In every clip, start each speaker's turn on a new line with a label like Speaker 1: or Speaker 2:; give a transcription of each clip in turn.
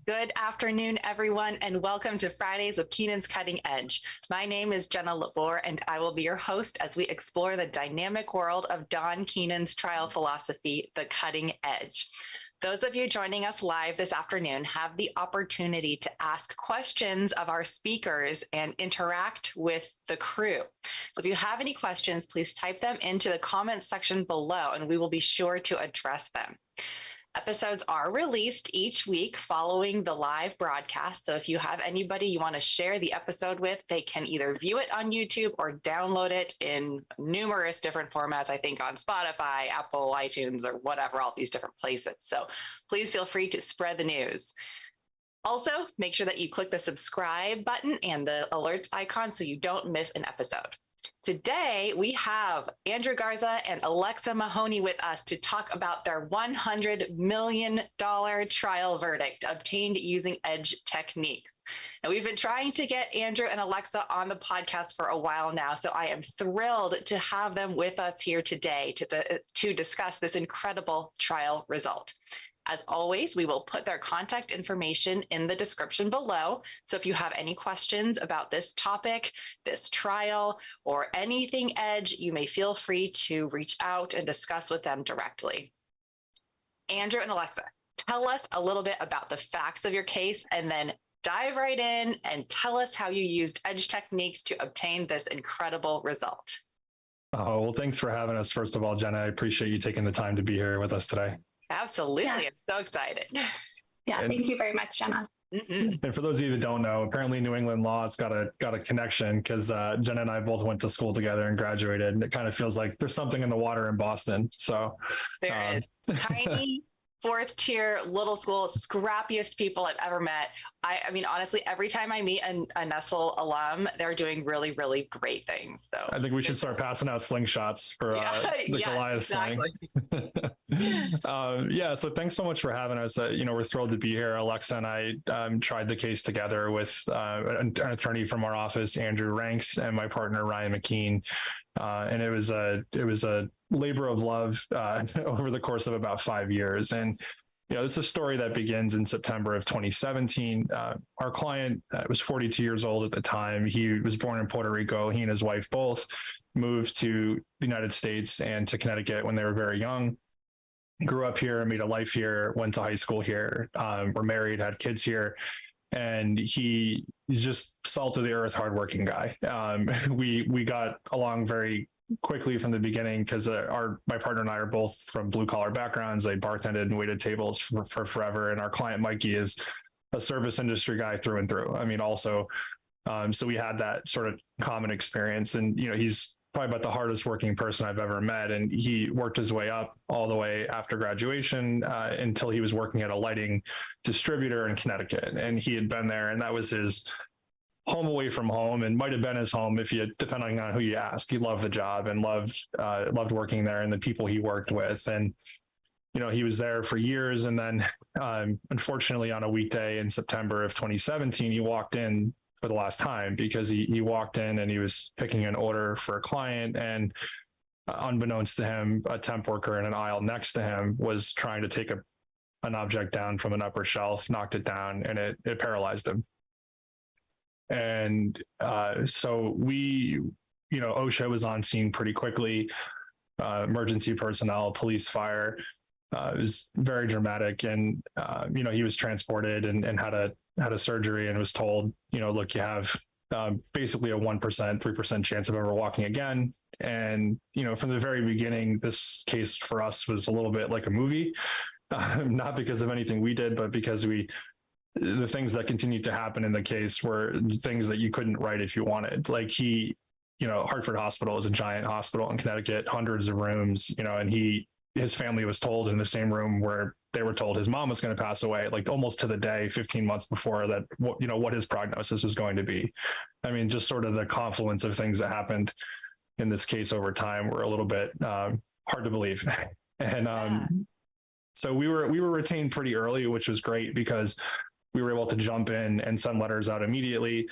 Speaker 1: Good afternoon, everyone, and welcome to Fridays with Keenan's Cutting Edge. My name is Jenna, and I will be your host as we explore the dynamic world of Don Keenan's trial philosophy, the cutting edge. Those of you joining us live this afternoon have the opportunity to ask questions of our speakers and interact with the crew. So if you have any questions, please type them into the comments section below, and we will be sure to address them. Episodes are released each week following the live broadcast. So if you have anybody you want to share the episode with, they can either view it on YouTube or download it in numerous different formats, I think on Spotify, Apple, iTunes, or whatever, all these different places. So please feel free to spread the news. Also, make sure that you click the subscribe button and the alerts icon so you don't miss an episode. Today, we have Andrew Garza and Alexa Mahony with us to talk about their $100 million trial verdict obtained using edge techniques. And we've been trying to get Andrew and Alexa on the podcast for a while now, so I am thrilled to have them with us here today to discuss this incredible trial result. As always, we will put their contact information in the description below. So if you have any questions about this topic, this trial, or anything edge, you may feel free to reach out and discuss with them directly. Andrew and Alexa, tell us a little bit about the facts of your case and then dive right in and tell us how you used edge techniques to obtain this incredible result.
Speaker 2: Oh, well, thanks for having us. First of all, Jenna, I appreciate you taking the time to be here with us today.
Speaker 1: Absolutely. Yeah. I'm so excited.
Speaker 3: Yeah, thank you very much, Jenna.
Speaker 2: And for those of you that don't know, apparently New England law's got a connection because Jenna and I both went to school together and graduated, and it kind of feels like there's something in the water in Boston. So
Speaker 1: there is. Tiny fourth tier little school, scrappiest people I've ever met. I mean, honestly, every time I meet a Nestle alum, they're doing really, really great things. So
Speaker 2: I think we should start passing out slingshots for the Goliath sling. So thanks so much for having us. We're thrilled to be here. Alexa and I tried the case together with an attorney from our office, Andrew Ranks, and my partner, Ryan McKean. And it was a labor of love over the course of about 5 years. And it's a story that begins in September of 2017. Our client was 42 years old at the time. He was born in Puerto Rico. He and his wife both moved to the United States and to Connecticut when they were very young. Grew up here, made a life here, went to high school here, were married, had kids here. And he's just salt of the earth, hardworking guy. We got along very quickly from the beginning because my partner and I are both from blue collar backgrounds. They bartended and waited tables for forever. And our client, Mikey, is a service industry guy through and through. I mean, also, so we had that sort of common experience. And, he's probably about the hardest working person I've ever met. And he worked his way up all the way after graduation until he was working at a lighting distributor in Connecticut. And he had been there, and that was his home away from home, and might have been his home depending on who you ask. He loved the job and loved working there and the people he worked with. And, he was there for years. And then unfortunately on a weekday in September of 2017, he walked in for the last time because he walked in and he was picking an order for a client, and unbeknownst to him, a temp worker in an aisle next to him was trying to take an object down from an upper shelf, knocked it down, and it paralyzed him. And so OSHA was on scene pretty quickly, emergency personnel, police, fire. It was very dramatic. And, he was transported and had a surgery and was told, look, you have basically a 1%, 3% chance of ever walking again. And, from the very beginning, this case for us was a little bit like a movie, not because of anything we did, but because the things that continued to happen in the case were things that you couldn't write if you wanted. Like Hartford Hospital is a giant hospital in Connecticut, hundreds of rooms, and his family was told in the same room where they were told his mom was going to pass away, like almost to the day, 15 months before that, what his prognosis was going to be. I mean, just sort of the confluence of things that happened in this case over time were a little bit hard to believe. And so we were retained pretty early, which was great because we were able to jump in and send letters out immediately,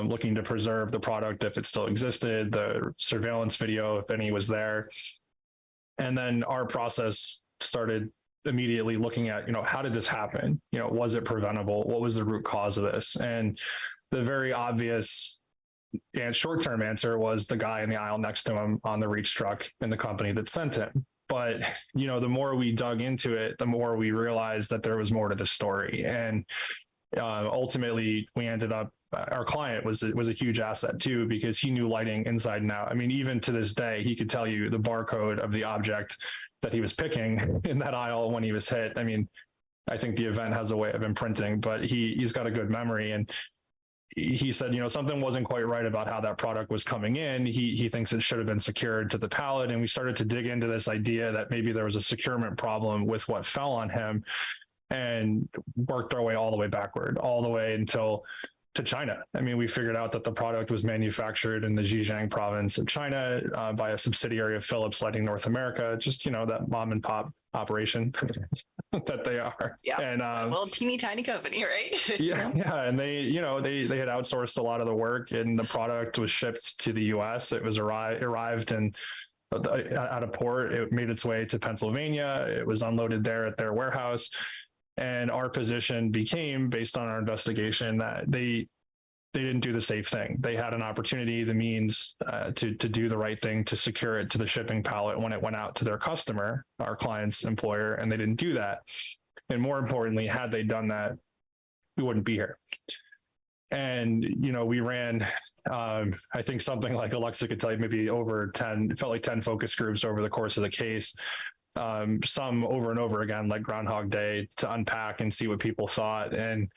Speaker 2: looking to preserve the product if it still existed, the surveillance video, if any was there. And then our process started immediately looking at, how did this happen? Was it preventable? What was the root cause of this? And the very obvious and short-term answer was the guy in the aisle next to him on the reach truck in the company that sent him. But, the more we dug into it, the more we realized that there was more to the story. And ultimately, we ended up, our client was a huge asset too, because he knew lighting inside and out. I mean, even to this day, he could tell you the barcode of the object that he was picking in that aisle when he was hit. I mean, I think the event has a way of imprinting, but he's got a good memory. And he said, something wasn't quite right about how that product was coming in. He thinks it should have been secured to the pallet. And we started to dig into this idea that maybe there was a securement problem with what fell on him, and worked our way all the way backward, all the way until to China. I mean, we figured out that the product was manufactured in the Zhejiang province of China by a subsidiary of Philips Lighting North America, just, that mom and pop operation that they are.
Speaker 1: Yeah.
Speaker 2: And
Speaker 1: little teeny tiny company, right?
Speaker 2: Yeah. And they had outsourced a lot of the work, and the product was shipped to the US. It was arrived and at a port. It made its way to Pennsylvania. It was unloaded there at their warehouse. And our position became, based on our investigation, that they didn't do the safe thing. They had an opportunity, the means to do the right thing, to secure it to the shipping pallet when it went out to their customer, our client's employer, and they didn't do that. And more importantly, had they done that, we wouldn't be here. And, we ran, I think something like Alexa could tell you, maybe over 10, it felt like 10 focus groups over the course of the case. Some over and over again, like Groundhog Day, to unpack and see what people thought. And,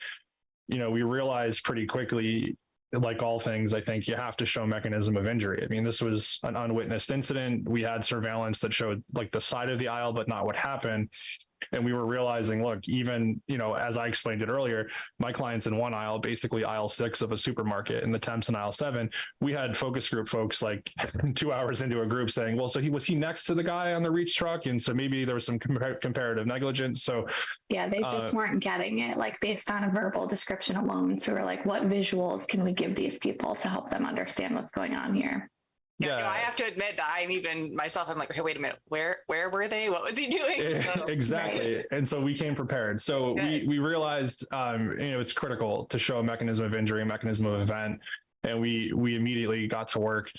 Speaker 2: we realized pretty quickly, like all things, I think you have to show mechanism of injury. I mean, this was an unwitnessed incident. We had surveillance that showed like the side of the aisle, but not what happened. And we were realizing, look, even, as I explained it earlier, my client's in one aisle, basically aisle 6 of a supermarket, and the Temps in aisle 7. We had focus group folks like 2 hours into a group saying, well, so was he next to the guy on the reach truck? And so maybe there was some comparative negligence. So
Speaker 3: yeah, they just weren't getting it, like based on a verbal description alone. So we're like, what visuals can we give these people to help them understand what's going on here?
Speaker 1: Yeah, no, I have to admit that I'm like, okay, wait a minute, where were they? What was he doing? So,
Speaker 2: exactly. Right. And so we came prepared. So we realized, it's critical to show a mechanism of injury, a mechanism of event. And we immediately got to work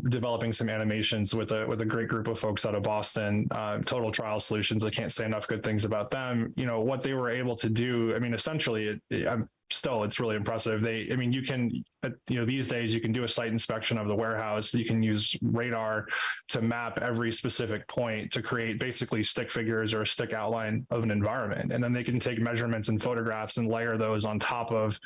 Speaker 2: developing some animations with a great group of folks out of Boston, Total Trial Solutions. I can't say enough good things about them. What they were able to do, I mean, essentially, it's really impressive. You can, these days you can do a site inspection of the warehouse. You can use radar to map every specific point to create basically stick figures or a stick outline of an environment. And then they can take measurements and photographs and layer those on top of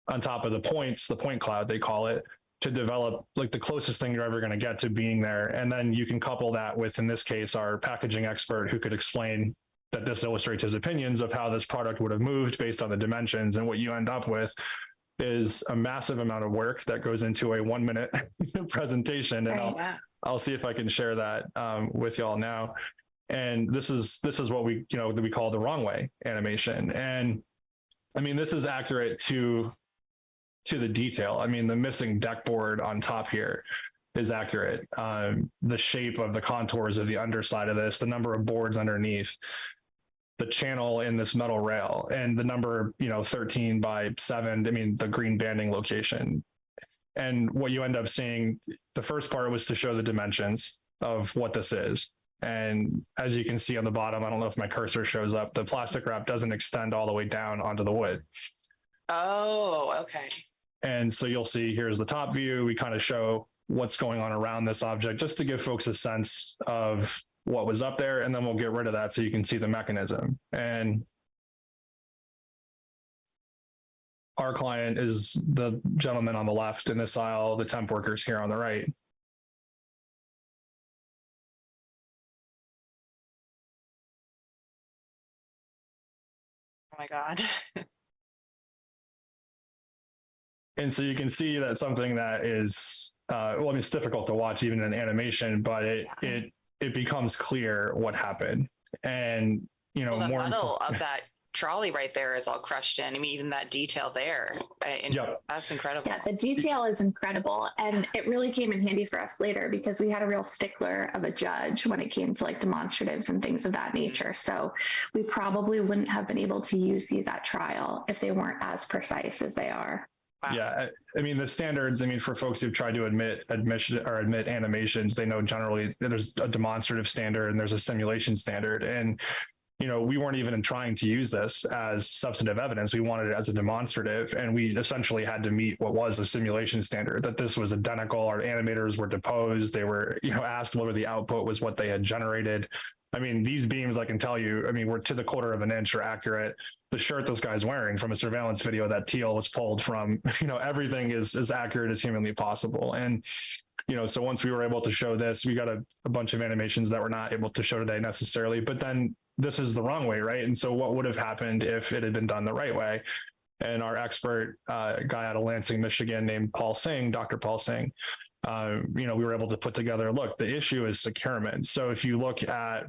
Speaker 2: the points, the point cloud, they call it, to develop like the closest thing you're ever going to get to being there. And then you can couple that with, in this case, our packaging expert, who could explain that this illustrates his opinions of how this product would have moved based on the dimensions. And what you end up with is a massive amount of work that goes into a 1-minute presentation. And
Speaker 3: Right.
Speaker 2: I'll see if I can share that with y'all now. And this is what we call the wrong way animation. And I mean, this is accurate to the detail. I mean, the missing deck board on top here is accurate. The shape of the contours of the underside of this, the number of boards underneath, the channel in this metal rail, and the number, 13 by 7, I mean, the green banding location. And what you end up seeing, the first part was to show the dimensions of what this is. And as you can see on the bottom, I don't know if my cursor shows up, the plastic wrap doesn't extend all the way down onto the wood.
Speaker 1: Oh, okay.
Speaker 2: And so you'll see, here's the top view. We kind of show what's going on around this object just to give folks a sense of what was up there. And then we'll get rid of that so you can see the mechanism. And our client is the gentleman on the left in this aisle, the temp workers here on the right.
Speaker 1: Oh my God.
Speaker 2: And so you can see that something that is, it's difficult to watch even in animation, but it becomes clear what happened. And,
Speaker 1: The
Speaker 2: more
Speaker 1: metal of that trolley right there is all crushed in. I mean, even that detail there, and
Speaker 2: Yep.
Speaker 1: that's incredible.
Speaker 3: Yeah, the detail is incredible. And it really came in handy for us later because we had a real stickler of a judge when it came to like demonstratives and things of that nature. So we probably wouldn't have been able to use these at trial if they weren't as precise as they are.
Speaker 1: Wow.
Speaker 2: Yeah, I mean the standards. I mean, for folks who've tried to admit animations, they know generally there's a demonstrative standard and there's a simulation standard. And we weren't even trying to use this as substantive evidence. We wanted it as a demonstrative, and we essentially had to meet what was a simulation standard. That this was identical. Our animators were deposed. They were asked whether the output was what they had generated. I mean, these beams, I can tell you, I mean, we're to the quarter of an inch are accurate. The shirt this guy's wearing from a surveillance video that teal was pulled from, everything is as accurate as humanly possible. And, so once we were able to show this, we got a bunch of animations that we're not able to show today necessarily, but then this is the wrong way, right? And so what would have happened if it had been done the right way? And our expert guy out of Lansing, Michigan, named Dr. Paul Singh, we were able to put together, look, the issue is securement. So if you look at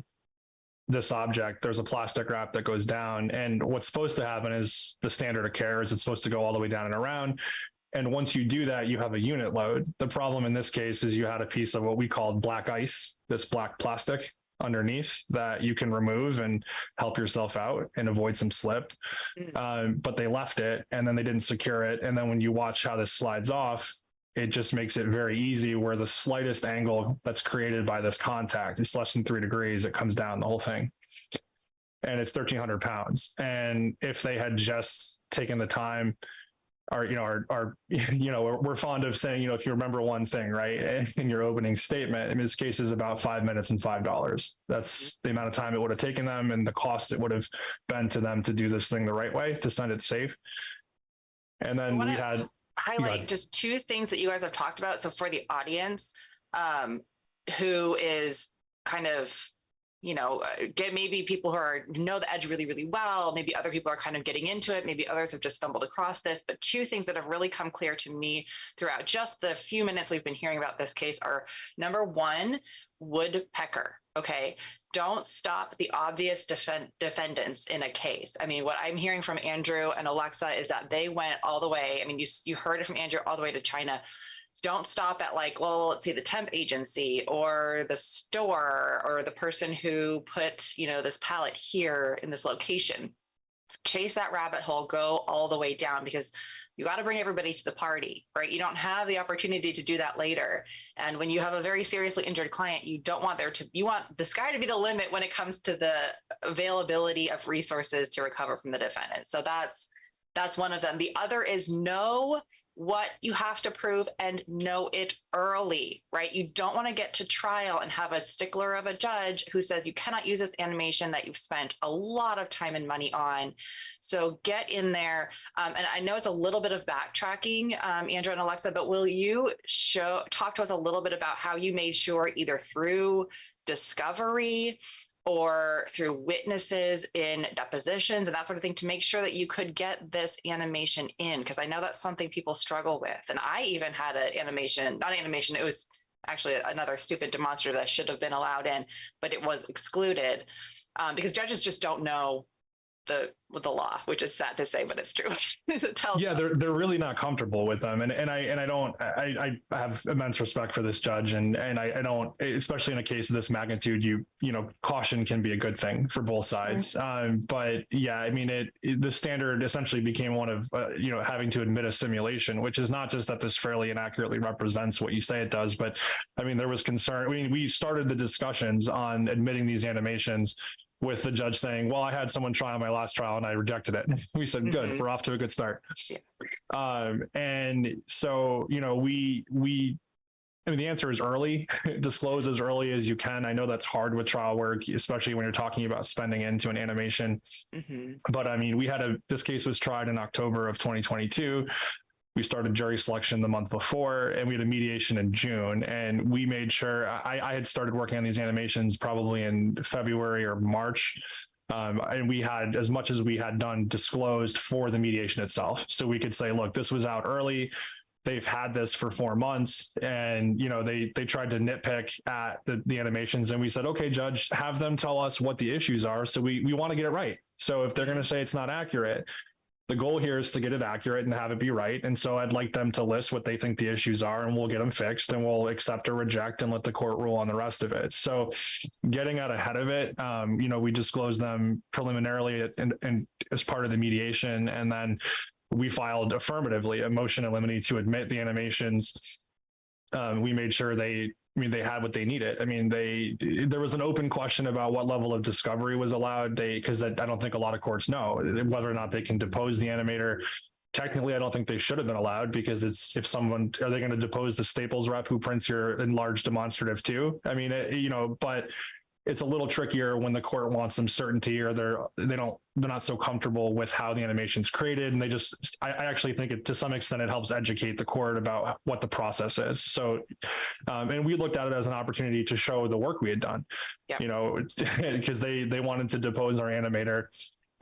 Speaker 2: this object, there's a plastic wrap that goes down, and what's supposed to happen is the standard of care is it's supposed to go all the way down and around. And once you do that, you have a unit load. The problem in this case is you had a piece of what we called black ice, this black plastic underneath that you can remove and help yourself out and avoid some slip. But they left it, and then they didn't secure it. And then when you watch how this slides off, it just makes it very easy where the slightest angle that's created by this contact is less than 3 degrees. It comes down the whole thing. And it's 1,300 pounds. And if they had just taken the time, we're fond of saying, if you remember one thing, right, in your opening statement, in this case is about 5 minutes and $5. That's the amount of time it would have taken them and the cost it would have been to them to do this thing the right way, to send it safe. And then we had
Speaker 1: highlight just 2 things that you guys have talked about. So for the audience, who is kind of, get maybe people who know the edge really, really well. Maybe other people are kind of getting into it. Maybe others have just stumbled across this. But 2 things that have really come clear to me throughout just the few minutes we've been hearing about this case are, number 1, woodpecker. Okay. Don't stop the obvious defendants in a case. I mean, what I'm hearing from Andrew and Alexa is that they went all the way. I mean, you heard it from Andrew, all the way to China. Don't stop at let's see, the temp agency or the store or the person who put, this pallet here in this location. Chase that rabbit hole, go all the way down, because you got to bring everybody to the party, right? You don't have the opportunity to do that later. And when you have a very seriously injured client, you don't want you want the sky to be the limit when it comes to the availability of resources to recover from the defendant. So that's one of them. The other is know what you have to prove and know it early, right? You don't want to get to trial and have a stickler of a judge who says you cannot use this animation that you've spent a lot of time and money on. So get in there. And I know it's a little bit of backtracking, Andrew and Alexa, but will you talk to us a little bit about how you made sure, either through discovery or through witnesses in depositions and that sort of thing, to make sure that you could get this animation in? Because I know that's something people struggle with. And I even had it was actually another stupid demonstrative that should have been allowed in, but it was excluded because judges just don't know the law, which is sad to say, but it's true.
Speaker 2: Yeah, they're really not comfortable with them, and I have immense respect for this judge, and I don't, especially in a case of this magnitude, caution can be a good thing for both sides. But yeah, I mean, the standard essentially became one of having to admit a simulation, which is not just that this fairly and accurately represents what you say it does, but I mean, there was concern. I mean, we started the discussions on admitting these animations with the judge saying, well, I had someone try on my last trial and I rejected it. We said, good, we're off to a good start. Yeah. And so, I mean, the answer is early. Disclose as early as you can. I know that's hard with trial work, especially when you're talking about spending into an animation. But I mean, this case was tried in October of 2022. We started jury selection the month before, and we had a mediation in June. And we made sure, I had started working on these animations probably in February or March. And we had, as much as we had done, disclosed for the mediation itself. So we could say, look, this was out early. they've had this for 4 months, and they tried to nitpick at the animations, and we said, okay, judge, have them tell us what the issues are, so we want to get it right. So if they're going to say it's not accurate, the goal here is to get it accurate and have it be right. And so I'd like them to list what they think the issues are, and we'll get them fixed, and we'll accept or reject and let the court rule on the rest of it. So getting out ahead of it, we disclosed them preliminarily and as part of the mediation, and then we filed affirmatively a motion in limine to admit the animations. We made sure they had what they needed. There was an open question about what level of discovery was allowed. Because I don't think a lot of courts know whether or not they can depose the animator. Technically, I don't think they should have been allowed, because are they going to depose the Staples rep who prints your enlarged demonstrative too? But it's a little trickier when the court wants some certainty, or they're not so comfortable with how the animation's created. And I actually think to some extent, it helps educate the court about what the process is. So, and we looked at it as an opportunity to show the work we had done, because they wanted to depose our animator,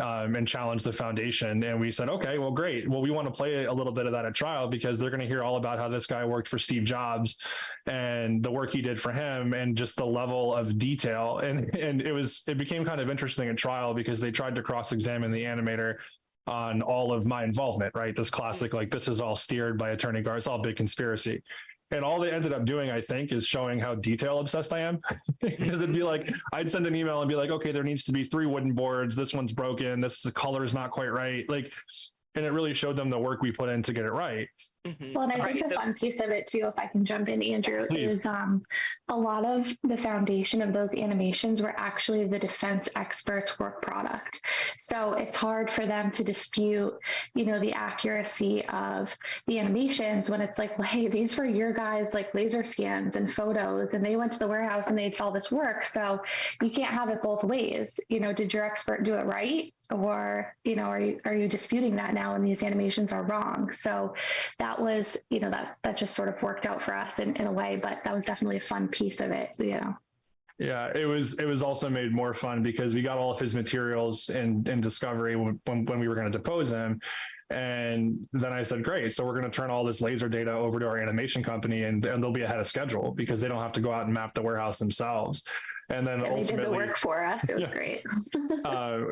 Speaker 2: and challenge the foundation. And we said, okay, well, great. Well, we want to play a little bit of that at trial, because they're going to hear all about how this guy worked for Steve Jobs and the work he did for him, and just the level of detail. And it became kind of interesting at trial, because they tried to cross-examine the animator on all of my involvement, right? This classic, like, this is all steered by Attorney Garza, it's all big conspiracy. And all they ended up doing, I think, is showing how detail obsessed I am. Because it'd be like, I'd send an email and be like, okay, there needs to be 3 wooden boards. This one's broken. The color is not quite right. And it really showed them the work we put in to get it right.
Speaker 1: Mm-hmm.
Speaker 3: Well, and I think the fun piece of it too, if I can jump in, Andrew,
Speaker 2: Please.
Speaker 3: is a lot of the foundation of those animations were actually the defense experts' work product. So it's hard for them to dispute, the accuracy of the animations when it's like, well, hey, these were your guys' like laser scans and photos, and they went to the warehouse and they did all this work. So you can't have it both ways. Did your expert do it right? Or, are you disputing that now, and these animations are wrong? So that was, that just sort of worked out for us in a way, but that was definitely a fun piece of it,
Speaker 2: Yeah, it was also made more fun because we got all of his materials in discovery when we were going to depose him. And then I said, great. So we're going to turn all this laser data over to our animation company, and they'll be ahead of schedule because they don't have to go out and map the warehouse themselves. And then
Speaker 3: they did the work for us. It was great.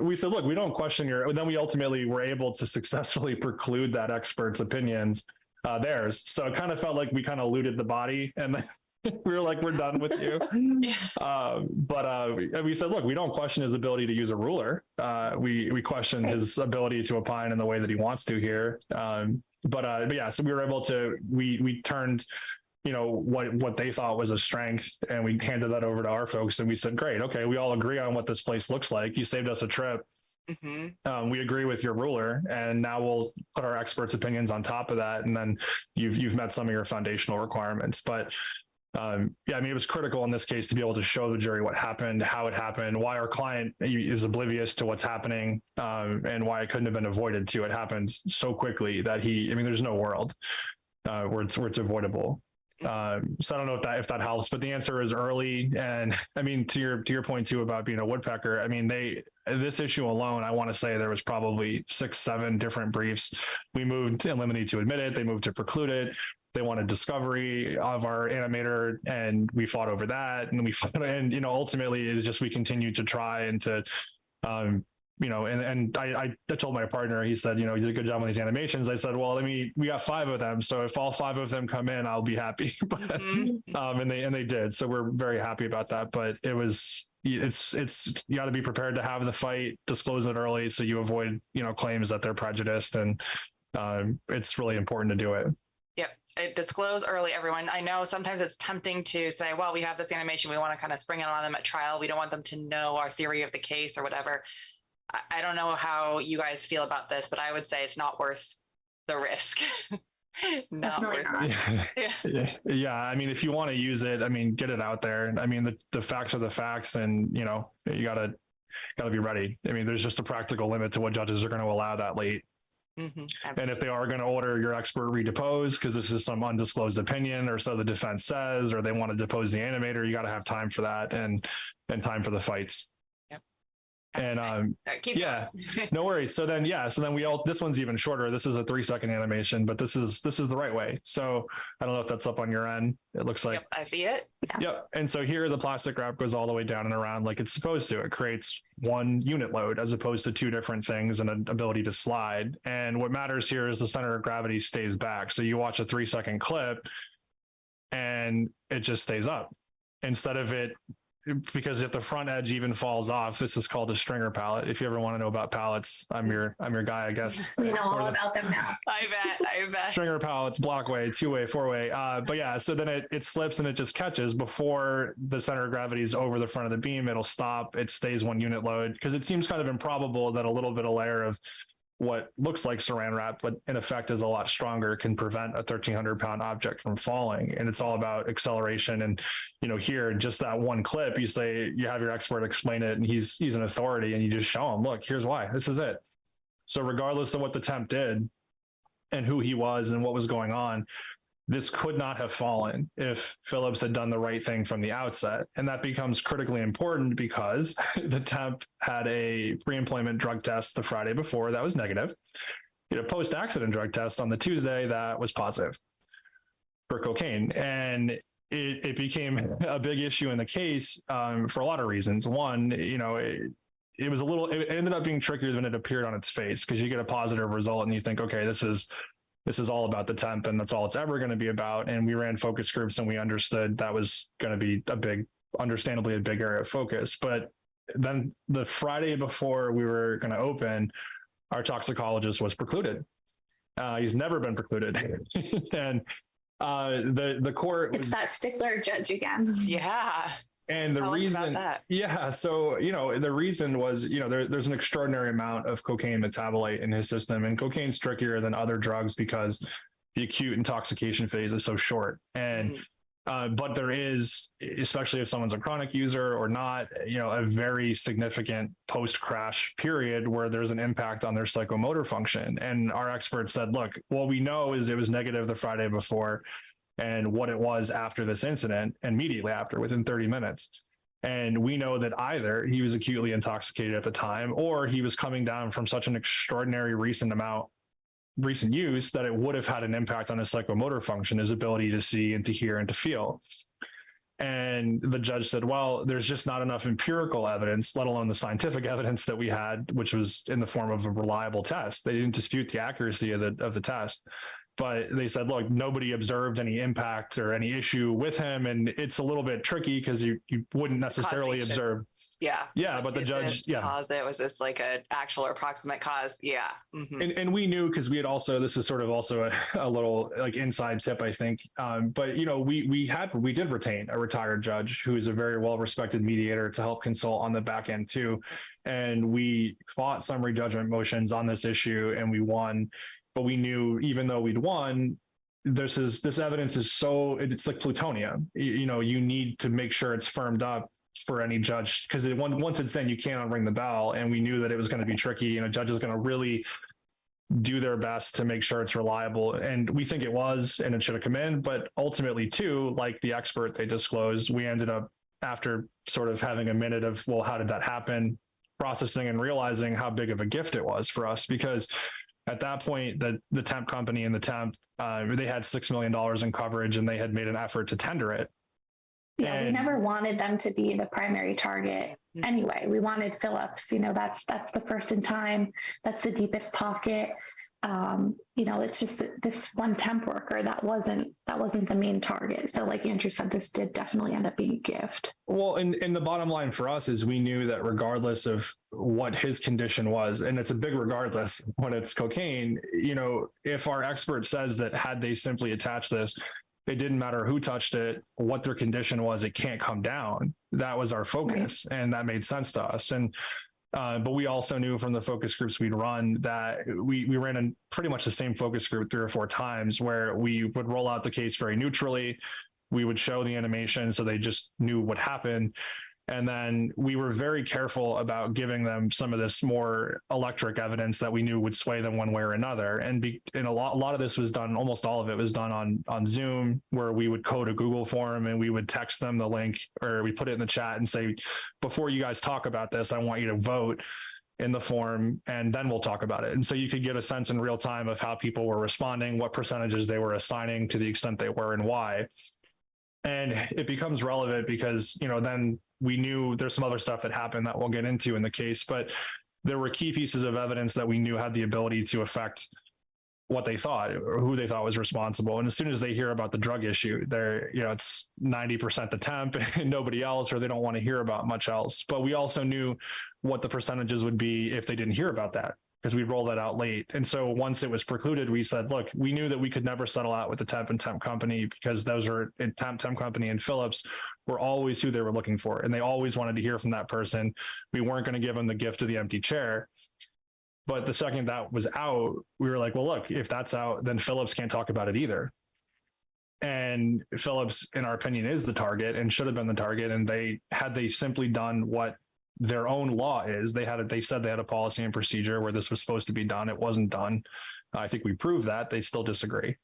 Speaker 2: We said, look, we don't question and then we ultimately were able to successfully preclude that expert's opinions, theirs. So it kind of felt like we kind of looted the body, and then we were like, we're done with you. But we said, look, we don't question his ability to use a ruler. We question his ability to opine in the way that he wants to here. But yeah, so we were able to, we turned, what they thought was a strength, and we handed that over to our folks, and we said, great, okay, we all agree on what this place looks like. You saved us a trip. Mm-hmm. We agree with your ruler, and now we'll put our experts' opinions on top of that, and then you've met some of your foundational requirements. But it was critical in this case to be able to show the jury what happened, how it happened, why our client is oblivious to what's happening, and why it couldn't have been avoided too. It happened so quickly that there's no world where it's avoidable. So I don't know if that helps, but the answer is early. And to your point too about being a woodpecker, this issue alone, I want to say there was probably 6-7 different briefs. We moved in limine to admit it. They moved to preclude it. They wanted discovery of our animator, and we fought over that. And ultimately it's just, we continued to try and to, and I told my partner, he said, you did a good job on these animations. I said, well, we got 5 of them. So if all 5 of them come in, I'll be happy. And they did. So we're very happy about that. But it's you got to be prepared to have the fight, disclose it early, so you avoid, claims that they're prejudiced. And it's really important to do it.
Speaker 1: Disclose early, everyone. I know sometimes it's tempting to say, well, we have this animation, we want to kind of spring it on them at trial. We don't want them to know our theory of the case or whatever. I don't know how you guys feel about this, but I would say it's not worth the risk.
Speaker 3: Definitely not.
Speaker 2: Yeah. If you want to use it, get it out there. The facts are the facts, and you gotta be ready. There's just a practical limit to what judges are going to allow that late. Mm-hmm. And if they are going to order your expert redeposed because this is some undisclosed opinion, or so the defense says, or they want to depose the animator, you got to have time for that and time for the fights. And
Speaker 1: Keep
Speaker 2: yeah,
Speaker 1: going.
Speaker 2: no worries. So then this one's even shorter. This is a 3-second animation, but this is the right way. So I don't know if that's up on your end. It looks like,
Speaker 1: Yep, I see it.
Speaker 2: yep. And so here the plastic wrap goes all the way down and around like it's supposed to. It creates one unit load as opposed to two different things and an ability to slide. And what matters here is the center of gravity stays back. So you watch a 3-second clip and it just stays up instead of it. Because if the front edge even falls off, this is called a stringer pallet. If you ever want to know about pallets, I'm your guy, I guess.
Speaker 3: We know all about them now.
Speaker 1: I bet.
Speaker 2: Stringer pallets, blockway, 2-way, 4-way. But yeah, so then it slips and it just catches before the center of gravity is over the front of the beam. It'll stop. It stays one unit load because it seems kind of improbable that a little bit of layer of what looks like saran wrap, but in effect is a lot stronger, can prevent a 1,300-pound object from falling. And it's all about acceleration. And, here, just that one clip, you have your expert explain it and he's an authority and you just show him, look, here's why, this is it. So regardless of what the temp did and who he was and what was going on, this could not have fallen if Phillips had done the right thing from the outset. And that becomes critically important because the temp had a pre-employment drug test the Friday before that was negative. A post-accident drug test on the Tuesday that was positive for cocaine. And it became a big issue in the case for a lot of reasons. One, it ended up being trickier than it appeared on its face because you get a positive result and you think, okay, this is all about the temp and that's all it's ever going to be about. And we ran focus groups and we understood that was going to be understandably a big area of focus. But then the Friday before we were going to open, our toxicologist was precluded. He's never been precluded. And the court
Speaker 3: It's that stickler judge again.
Speaker 1: Yeah.
Speaker 2: And the reason, the reason was, there's an extraordinary amount of cocaine metabolite in his system, and cocaine's trickier than other drugs because the acute intoxication phase is so short. And, but there is, especially if someone's a chronic user or not, a very significant post-crash period where there's an impact on their psychomotor function. And our experts said, look, what we know is it was negative the Friday before, and what it was after this incident, immediately after, within 30 minutes. And we know that either he was acutely intoxicated at the time, or he was coming down from such an extraordinary recent use that it would have had an impact on his psychomotor function, his ability to see and to hear and to feel. And the judge said, well, there's just not enough empirical evidence, let alone the scientific evidence that we had, which was in the form of a reliable test. They didn't dispute the accuracy of the test. But they said, look, nobody observed any impact or any issue with him. And it's a little bit tricky because you wouldn't necessarily observe.
Speaker 1: Yeah.
Speaker 2: Yeah. But the judge,
Speaker 1: Was this like an actual or approximate cause? Yeah. Mm-hmm.
Speaker 2: And we knew because we had also, this is sort of also a little like inside tip, I think. But, we did retain a retired judge who is a very well-respected mediator to help consult on the back end too. And we fought summary judgment motions on this issue and we won. But we knew even though we'd won, this evidence is it's like plutonium. You need to make sure it's firmed up for any judge because once it's in, you can't unring the bell. And we knew that it was going to be tricky and a judge is going to really do their best to make sure it's reliable. And we think it was, and it should have come in. But ultimately too, like the expert they disclosed, we ended up after sort of having a minute of, well, how did that happen? Processing and realizing how big of a gift it was for us because at that point, the temp company and the temp, they had $6 million in coverage and they had made an effort to tender it.
Speaker 3: Yeah, we never wanted them to be the primary target anyway. We wanted Phillips, that's the first in time. That's the deepest pocket. It's just this one temp worker that wasn't the main target. So like Andrew said, this did definitely end up being a gift.
Speaker 2: Well, and the bottom line for us is we knew that regardless of what his condition was, and it's a big regardless when it's cocaine, if our expert says that had they simply attached this, it didn't matter who touched it, what their condition was, it can't come down. That was our focus. Right. And that made sense to us. And but we also knew from the focus groups we'd run that we ran in pretty much the same focus group 3 or 4 times where we would roll out the case very neutrally. We would show the animation so they just knew what happened. And then we were very careful about giving them some of this more electric evidence that we knew would sway them one way or another. And a lot of this was done, almost all of it was done on Zoom, where we would code a Google form and we would text them the link, or we put it in the chat and say, before you guys talk about this, I want you to vote in the form, and then we'll talk about it. And so you could get a sense in real time of how people were responding, what percentages they were assigning, to the extent they were, and why. And it becomes relevant because, then we knew there's some other stuff that happened that we'll get into in the case, but there were key pieces of evidence that we knew had the ability to affect what they thought or who they thought was responsible. And as soon as they hear about the drug issue, they're, it's 90% the temp and nobody else, or they don't want to hear about much else. But we also knew what the percentages would be if they didn't hear about that, because we rolled that out late. And so once it was precluded, we said, look, we knew that we could never settle out with the temp and temp company, because those are temp company and Phillips were always who they were looking for. And they always wanted to hear from that person. We weren't going to give them the gift of the empty chair. But the second that was out, we were like, well, look, if that's out, then Phillips can't talk about it either. And Phillips, in our opinion, is the target and should have been the target. And they simply done what their own law is. They said they had a policy and procedure where this was supposed to be done. It wasn't done. I think we proved that. They still disagree,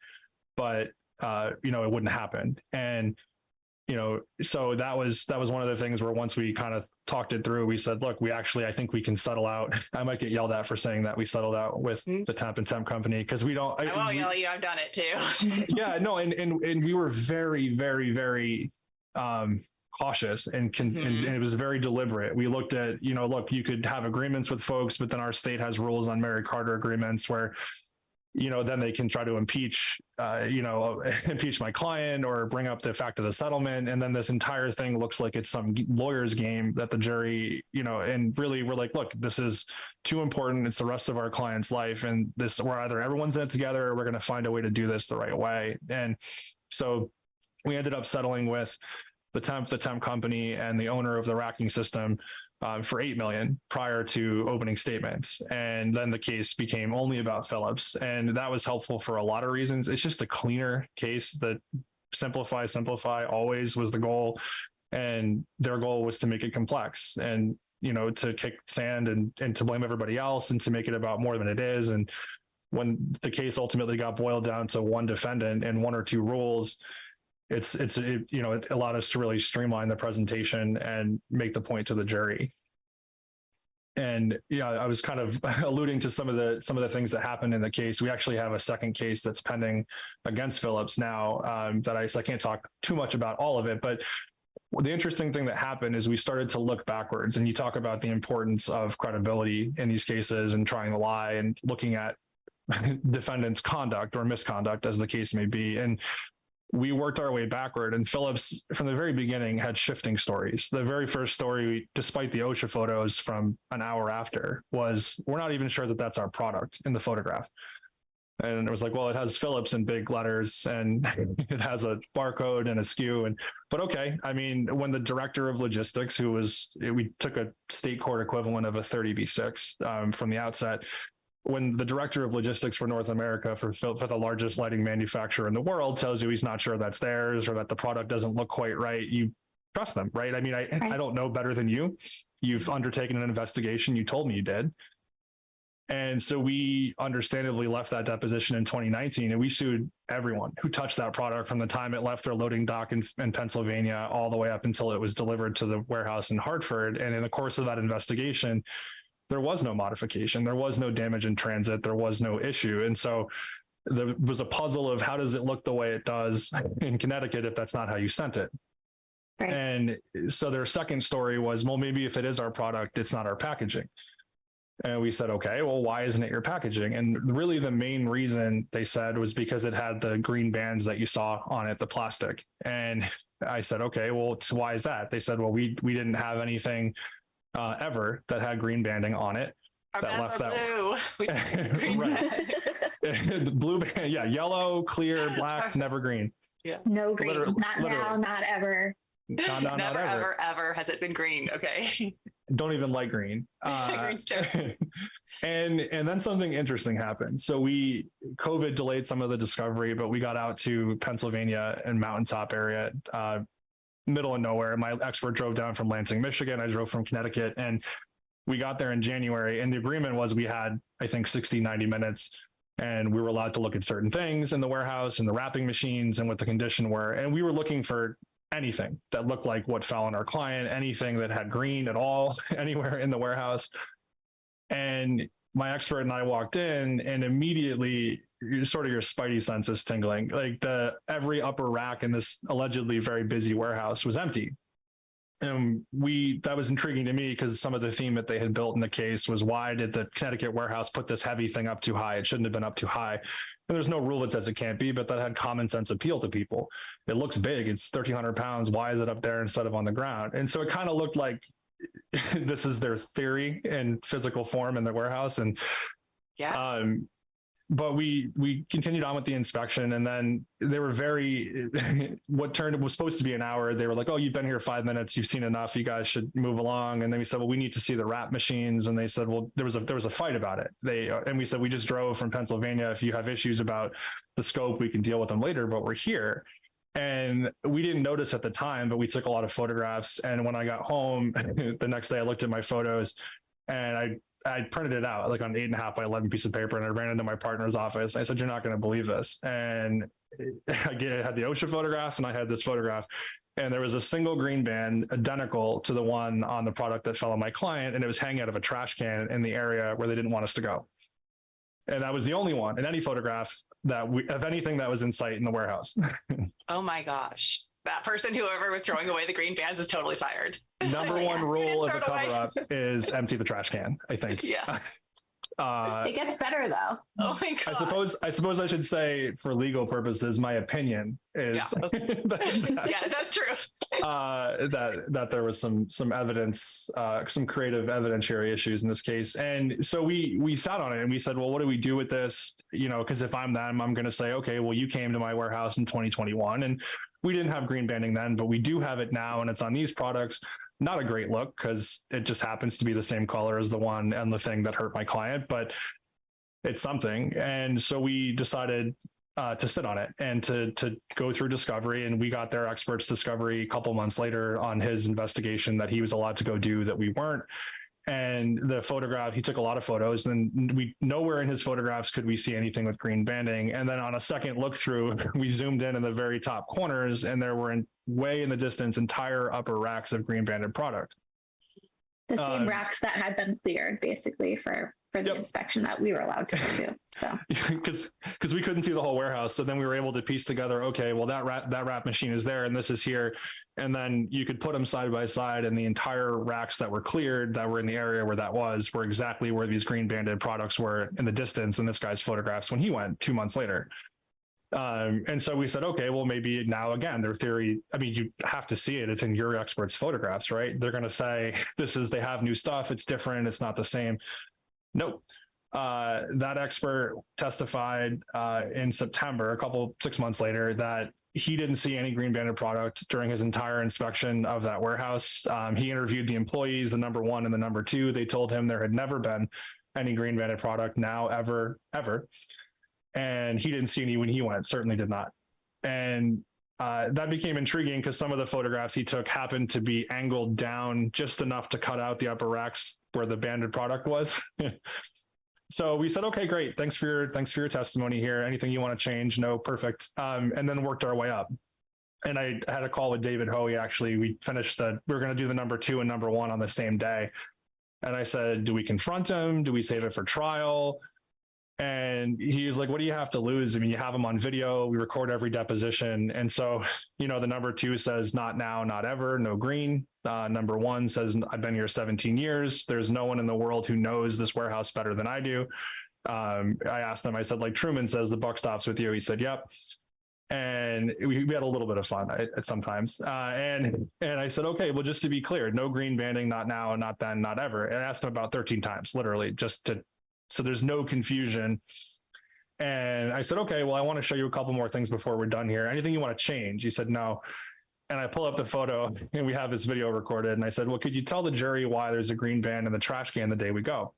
Speaker 2: but it wouldn't happen. And so that was one of the things where once we kind of talked it through, we said, look, I think we can settle out. I might get yelled at for saying that we settled out with the temp and temp company, because we don't.
Speaker 1: I won't yell at you. I've done it too.
Speaker 2: Yeah, no, and we were very, very, very cautious and it was very deliberate. We looked at, look, you could have agreements with folks, but then our state has rules on Mary Carter agreements where then they can try to impeach my client or bring up the fact of the settlement. And then this entire thing looks like it's some lawyer's game that the jury, and really we're like, look, this is too important. It's the rest of our client's life. And we're either everyone's in it together, or we're going to find a way to do this the right way. And so we ended up settling with the temp company and the owner of the racking system for $8 million prior to opening statements. And then the case became only about Phillips. And that was helpful for a lot of reasons. It's just a cleaner case. That simplify always was the goal. And their goal was to make it complex and, to kick sand and to blame everybody else and to make it about more than it is. And when the case ultimately got boiled down to one defendant and one or two rules, it allowed us to really streamline the presentation and make the point to the jury. And I was kind of alluding to some of the things that happened in the case. We actually have a second case that's pending against Phillips now that I can't talk too much about all of it. But the interesting thing that happened is we started to look backwards, and you talk about the importance of credibility in these cases and trying to lie and looking at defendants' conduct or misconduct, as the case may be. And we worked our way backward, and Phillips from the very beginning had shifting stories. The very first story, despite the OSHA photos from an hour after, was we're not even sure that that's our product in the photograph. And it was like, well, it has Phillips in big letters and it has a barcode and a SKU. But okay, I mean, when the director of logistics, we took a state court equivalent of a 30B6 from the outset. When the director of logistics for North America for the largest lighting manufacturer in the world tells you he's not sure that's theirs or that the product doesn't look quite right, you trust them, right? I mean, I don't know better than you. You've undertaken an investigation. You told me you did. And so we understandably left that deposition in 2019, and we sued everyone who touched that product from the time it left their loading dock in Pennsylvania all the way up until it was delivered to the warehouse in Hartford. And in the course of that investigation, there was no modification. There was no damage in transit. There was no issue. And so there was a puzzle of how does it look the way it does in Connecticut if that's not how you sent it? Right. And so their second story was, well, maybe if it is our product, it's not our packaging. And we said, okay, well, why isn't it your packaging? And really the main reason they said was because it had the green bands that you saw on it, the plastic. And I said, okay, well, why is that? They said, well, we didn't have anything ever that had green banding on it. That left that blue. Right. The blue band, yeah, yellow, clear, black, never green.
Speaker 3: Yeah. No green. Not now, not ever.
Speaker 1: Never, ever has it been green. Okay.
Speaker 2: Don't even like green.
Speaker 1: Green's terrible.
Speaker 2: And then something interesting happened. So COVID delayed some of the discovery, but we got out to Pennsylvania and Mountaintop area middle of nowhere. My expert drove down from Lansing, Michigan. I drove from Connecticut, and we got there in January. And the agreement was we had, I think, 60, 90 minutes, and we were allowed to look at certain things in the warehouse and the wrapping machines and what the condition were. And we were looking for anything that looked like what fell on our client, anything that had green at all, anywhere in the warehouse. And my expert and I walked in, and immediately sort of your spidey senses tingling. Like every upper rack in this allegedly very busy warehouse was empty. And that was intriguing to me because some of the theme that they had built in the case was, why did the Connecticut warehouse put this heavy thing up too high? It shouldn't have been up too high. And there's no rule that says it can't be, but that had common sense appeal to people. It looks big. It's 1,300 pounds. Why is it up there instead of on the ground? And so it kind of looked like this is their theory in physical form in the warehouse. And
Speaker 1: yeah.
Speaker 2: But we continued on with the inspection, and then they were very, what was supposed to be an hour, they were like, oh, you've been here 5 minutes, you've seen enough, you guys should move along. And then we said, well, we need to see the wrap machines. And they said, well, there was a fight about it. And we said, we just drove from Pennsylvania. If you have issues about the scope, we can deal with them later, but we're here. And we didn't notice at the time, but we took a lot of photographs. And when I got home the next day, I looked at my photos, and I printed it out like on 8.5 by 11 piece of paper, and I ran into my partner's office. I said, you're not going to believe this. And I had the OSHA photograph, and I had this photograph, and there was a single green band identical to the one on the product that fell on my client. And it was hanging out of a trash can in the area where they didn't want us to go. And that was the only one in any photograph of anything that was in sight in the warehouse.
Speaker 1: Oh my gosh. That person, whoever was throwing away the green bands, is totally fired.
Speaker 2: Number one rule of a cover-up is empty the trash can, I think.
Speaker 1: Yeah.
Speaker 3: It gets better though.
Speaker 1: Oh my God.
Speaker 2: I suppose I should say, for legal purposes, my opinion is
Speaker 1: yeah, that's true.
Speaker 2: that there was some evidence, some creative evidentiary issues in this case. And so we sat on it, and we said, well, what do we do with this? Because if I'm them, I'm going to say, okay, well, you came to my warehouse in 2021, and we didn't have green banding then, but we do have it now, and it's on these products. Not a great look because it just happens to be the same color as the one and the thing that hurt my client, but it's something. And so we decided to sit on it and to go through discovery. And we got their expert's discovery a couple months later on his investigation that he was allowed to go do that we weren't. And the photograph, he took a lot of photos, and nowhere in his photographs could we see anything with green banding. And then on a second look through, we zoomed in the very top corners, and there were way in the distance entire upper racks of green banded product.
Speaker 3: The same racks that had been cleared basically for the inspection that we were allowed to do. So
Speaker 2: because we couldn't see the whole warehouse. So then we were able to piece together, okay, well, that wrap machine is there, and this is here. And then you could put them side by side, and the entire racks that were cleared that were in the area where that were exactly where these green banded products were in the distance in this guy's photographs when he went 2 months later. And so we said, okay, well, maybe now again, their theory, I mean, you have to see it. It's in your expert's photographs, right? They're going to say, they have new stuff. It's different. It's not the same. Nope. That expert testified in September, 6 months later, that he didn't see any green banded product during his entire inspection of that warehouse. He interviewed the employees, the number one and the number two. They told him there had never been any green banded product now, ever. And he didn't see any when he went, certainly did not. And that became intriguing because some of the photographs he took happened to be angled down just enough to cut out the upper racks where the banded product was. So we said, okay, great. Thanks for your testimony here. Anything you want to change? No, perfect. And then worked our way up. And I had a call with David Hoey. Actually, we were going to do the number two and number one on the same day. And I said, do we confront him? Do we save it for trial? And he's like, what do you have to lose? I mean, you have him on video. We record every deposition. And so, the number two says, not now, not ever, no green. Number one says, I've been here 17 years. There's no one in the world who knows this warehouse better than I do. I asked him, I said, like Truman says, the buck stops with you. He said, yep. And we had a little bit of fun at sometimes. And I said, okay, well, just to be clear, no green banding, not now, not then, not ever. And I asked him about 13 times, literally, so there's no confusion. And I said, okay, well, I want to show you a couple more things before we're done here. Anything you want to change? He said, no. And I pull up the photo, and we have this video recorded. And I said, well, could you tell the jury why there's a green band in the trash can the day we go?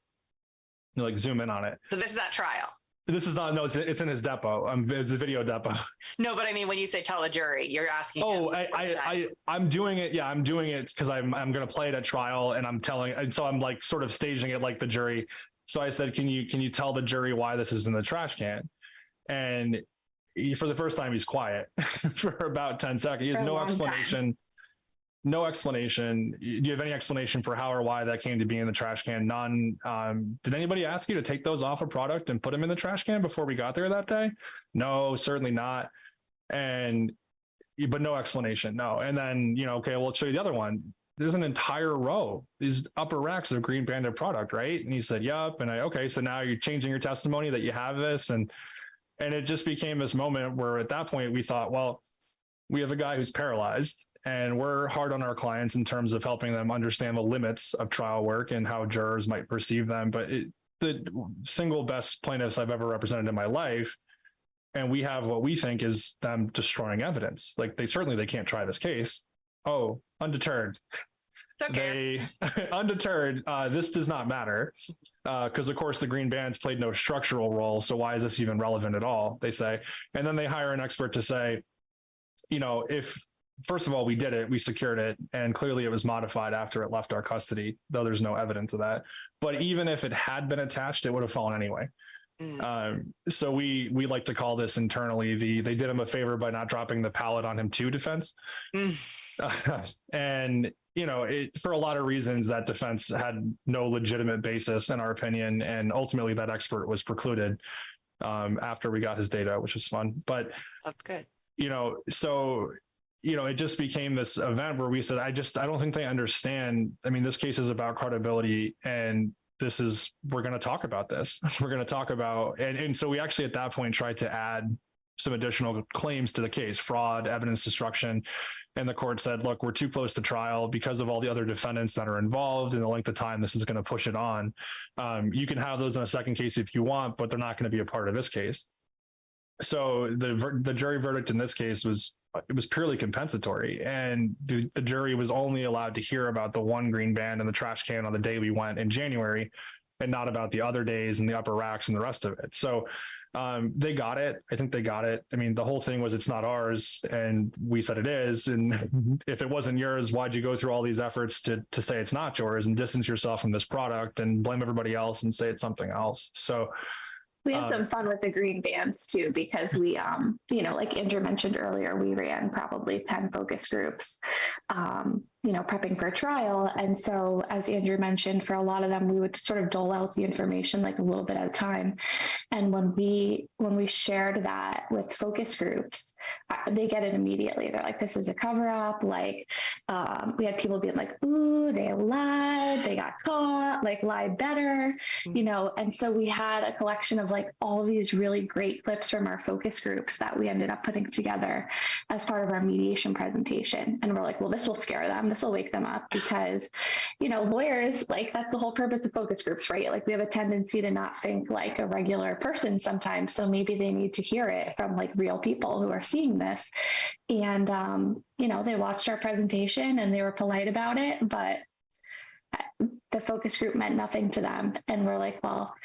Speaker 2: Zoom in on it.
Speaker 1: So this is at trial.
Speaker 2: This is not, no, it's in his depot. It's a video depot.
Speaker 1: No, but I mean, when you say tell a jury, you're asking.
Speaker 2: Oh,
Speaker 1: him
Speaker 2: I'm doing it. Yeah, I'm doing it because I'm going to play it at trial, and and so I'm like sort of staging it like the jury. So I said, can you tell the jury why this is in the trash can? And for the first time, he's quiet for about 10 seconds. He has no explanation. No explanation. Do you have any explanation for how or why that came to be in the trash can? None. Did anybody ask you to take those off a product and put them in the trash can before we got there that day? No, certainly not. But no explanation. No. And then, okay, well, let's show you the other one. There's an entire row, these upper racks of Green Banded product, right? And he said, yep. And okay, so now you're changing your testimony that you have this. And it just became this moment where at that point we thought, well, we have a guy who's paralyzed, and we're hard on our clients in terms of helping them understand the limits of trial work and how jurors might perceive them. But the single best plaintiffs I've ever represented in my life, and we have what we think is them destroying evidence. Like they can't try this case. Oh, undeterred.
Speaker 1: Okay.
Speaker 2: Undeterred. This does not matter because, of course, the green bands played no structural role. So why is this even relevant at all? They say, and then they hire an expert to say, if first of all, we did it, we secured it, and clearly it was modified after it left our custody, though there's no evidence of that. But even if it had been attached, it would have fallen anyway. So we like to call this internally they did him a favor by not dropping the pallet on him too defense. And for a lot of reasons that defense had no legitimate basis in our opinion, and ultimately that expert was precluded after we got his data, which was fun. But
Speaker 1: that's good.
Speaker 2: So it just became this event where we said, I don't think they understand. I mean, this case is about credibility, and we're going to talk about this. We're going to talk about, and so we actually at that point tried to add some additional claims to the case, fraud, evidence destruction. And the court said, look, we're too close to trial because of all the other defendants that are involved and the length of time this is going to push it on. You can have those in a second case if you want, but they're not going to be a part of this case. So the jury verdict in this case was purely compensatory, and the jury was only allowed to hear about the one green band in the trash can on the day we went in January, and not about the other days and the upper racks and the rest of it. So they got it. I think they got it. I mean, the whole thing was it's not ours, and we said it is. And if it wasn't yours, why'd you go through all these efforts to say it's not yours and distance yourself from this product and blame everybody else and say it's something else? So
Speaker 3: we had some fun with the green bands too, because we, like Andrew mentioned earlier, we ran probably 10 focus groups, prepping for trial. And so as Andrew mentioned, for a lot of them, we would sort of dole out the information like a little bit at a time. And when we shared that with focus groups, they get it immediately. They're like, this is a cover up. Like we had people being like, ooh, they lied, they got caught, like lied better, and so we had a collection of like all of these really great clips from our focus groups that we ended up putting together as part of our mediation presentation. And we're like, well, this will scare them. This will wake them up because, lawyers, like that's the whole purpose of focus groups, right? Like we have a tendency to not think like a regular person sometimes. So maybe they need to hear it from like real people who are seeing this. And, they watched our presentation and they were polite about it, but the focus group meant nothing to them. And we're like, well,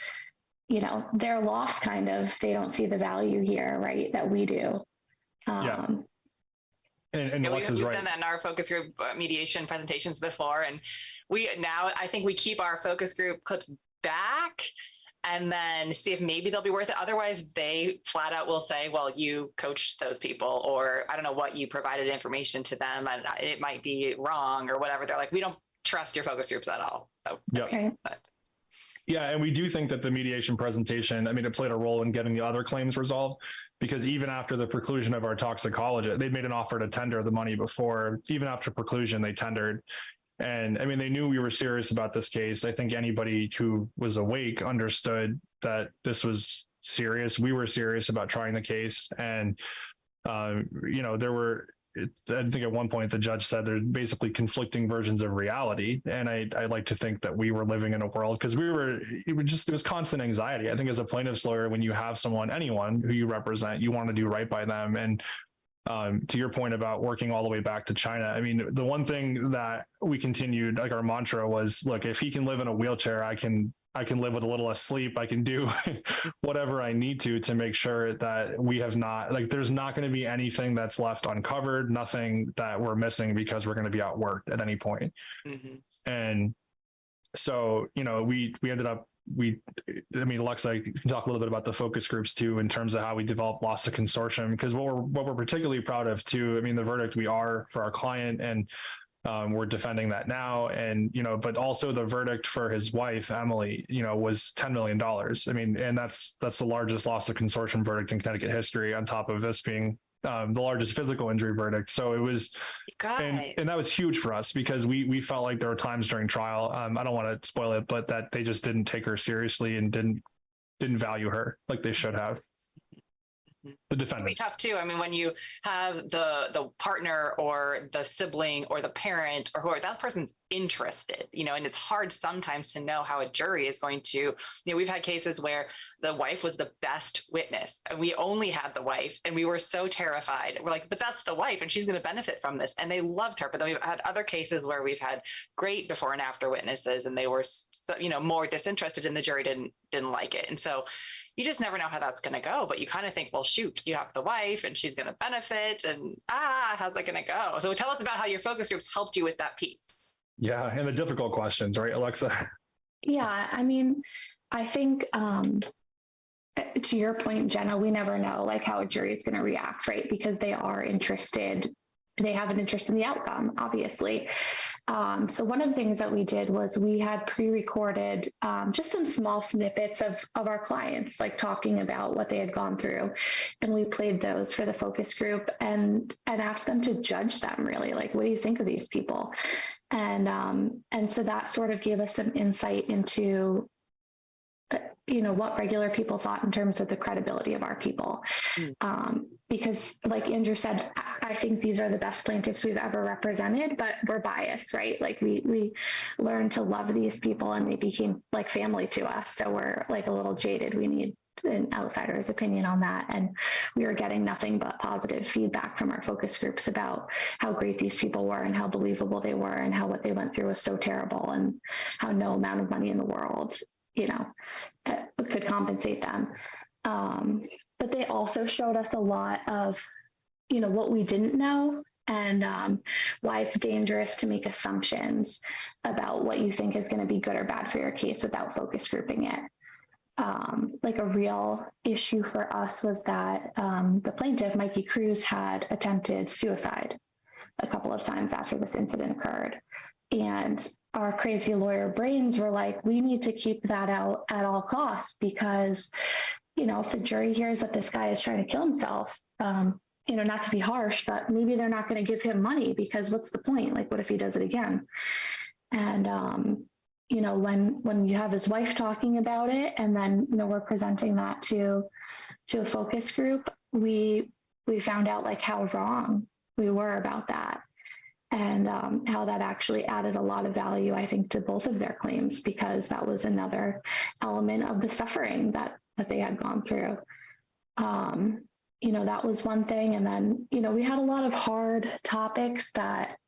Speaker 3: they're lost kind of, they don't see the value here, right? That we do.
Speaker 2: Yeah. And
Speaker 1: we've
Speaker 2: right.
Speaker 1: done that in our focus group mediation presentations before. And I think we keep our focus group clips back and then see if maybe they'll be worth it. Otherwise, they flat out will say, well, you coached those people, or I don't know what you provided information to them, and it might be wrong or whatever. They're like, we don't trust your focus groups at all. So,
Speaker 2: yep.
Speaker 3: Okay.
Speaker 2: Yeah, and we do think that the mediation presentation, it played a role in getting the other claims resolved, because even after the preclusion of our toxicologist, they made an offer to tender the money before. Even after preclusion, they tendered. And they knew we were serious about this case. I think anybody who was awake understood that this was serious. We were serious about trying the case. And, there were, I think at one point the judge said there's basically conflicting versions of reality. And I like to think that we were living in a world, because it was constant anxiety. I think as a plaintiff's lawyer, when you have anyone who you represent, you want to do right by them. And to your point about working all the way back to China, the one thing that we continued, like our mantra was, look, if he can live in a wheelchair, I can I can live with a little less sleep. I can do whatever I need to make sure that we have not, like, there's not going to be anything that's left uncovered, nothing that we're missing because we're going to be outworked at any point.
Speaker 1: Mm-hmm.
Speaker 2: And so, we ended up, Alexa, you can talk a little bit about the focus groups too, in terms of how we developed Loss to Consortium, because what we're particularly proud of too, the verdict we are for our client, and we're defending that now. And, but also the verdict for his wife, Emily, was $10 million. And that's the largest loss of consortium verdict in Connecticut history, on top of this being the largest physical injury verdict. So it was, and that was huge for us, because we felt like there were times during trial, I don't want to spoil it, but that they just didn't take her seriously and didn't value her like they should have. The defendants.
Speaker 1: It can be tough too. When you have the partner or the sibling or the parent or whoever, that person's interested, and it's hard sometimes to know how a jury is going to, we've had cases where the wife was the best witness and we only had the wife, and we were so terrified. We're like, but that's the wife and she's going to benefit from this. And they loved her. But then we've had other cases where we've had great before and after witnesses, and they were, more disinterested, and the jury didn't like it. And so you just never know how that's going to go, but you kind of think, well, shoot, you have the wife and she's going to benefit, and how's that going to go? So tell us about how your focus groups helped you with that piece.
Speaker 2: Yeah. And the difficult questions, right, Alexa?
Speaker 3: Yeah. I think, to your point, Jenna, we never know like how a jury is going to react, right? Because they are interested. They have an interest in the outcome, obviously. So one of the things that we did was we had pre-recorded just some small snippets of our clients, like talking about what they had gone through. And we played those for the focus group and asked them to judge them, really. Like, what do you think of these people? And so that sort of gave us some insight into what regular people thought in terms of the credibility of our people. Because like Andrew said, I think these are the best plaintiffs we've ever represented, but we're biased, right? Like we learned to love these people and they became like family to us. So we're like a little jaded. We need an outsider's opinion on that. And we were getting nothing but positive feedback from our focus groups about how great these people were and how believable they were and how what they went through was so terrible and how no amount of money in the world could compensate them. But they also showed us a lot of, what we didn't know and why it's dangerous to make assumptions about what you think is going to be good or bad for your case without focus grouping it. Like a real issue for us was that the plaintiff, Mikey Cruz, had attempted suicide a couple of times after this incident occurred. And our crazy lawyer brains were like, we need to keep that out at all costs, because, if the jury hears that this guy is trying to kill himself, not to be harsh, but maybe they're not going to give him money, because what's the point? Like, what if he does it again? And, when you have his wife talking about it, and then, we're presenting that to a focus group, we found out like how wrong we were about that. And how that actually added a lot of value, I think, to both of their claims, because that was another element of the suffering that they had gone through. That was one thing. And then, we had a lot of hard topics that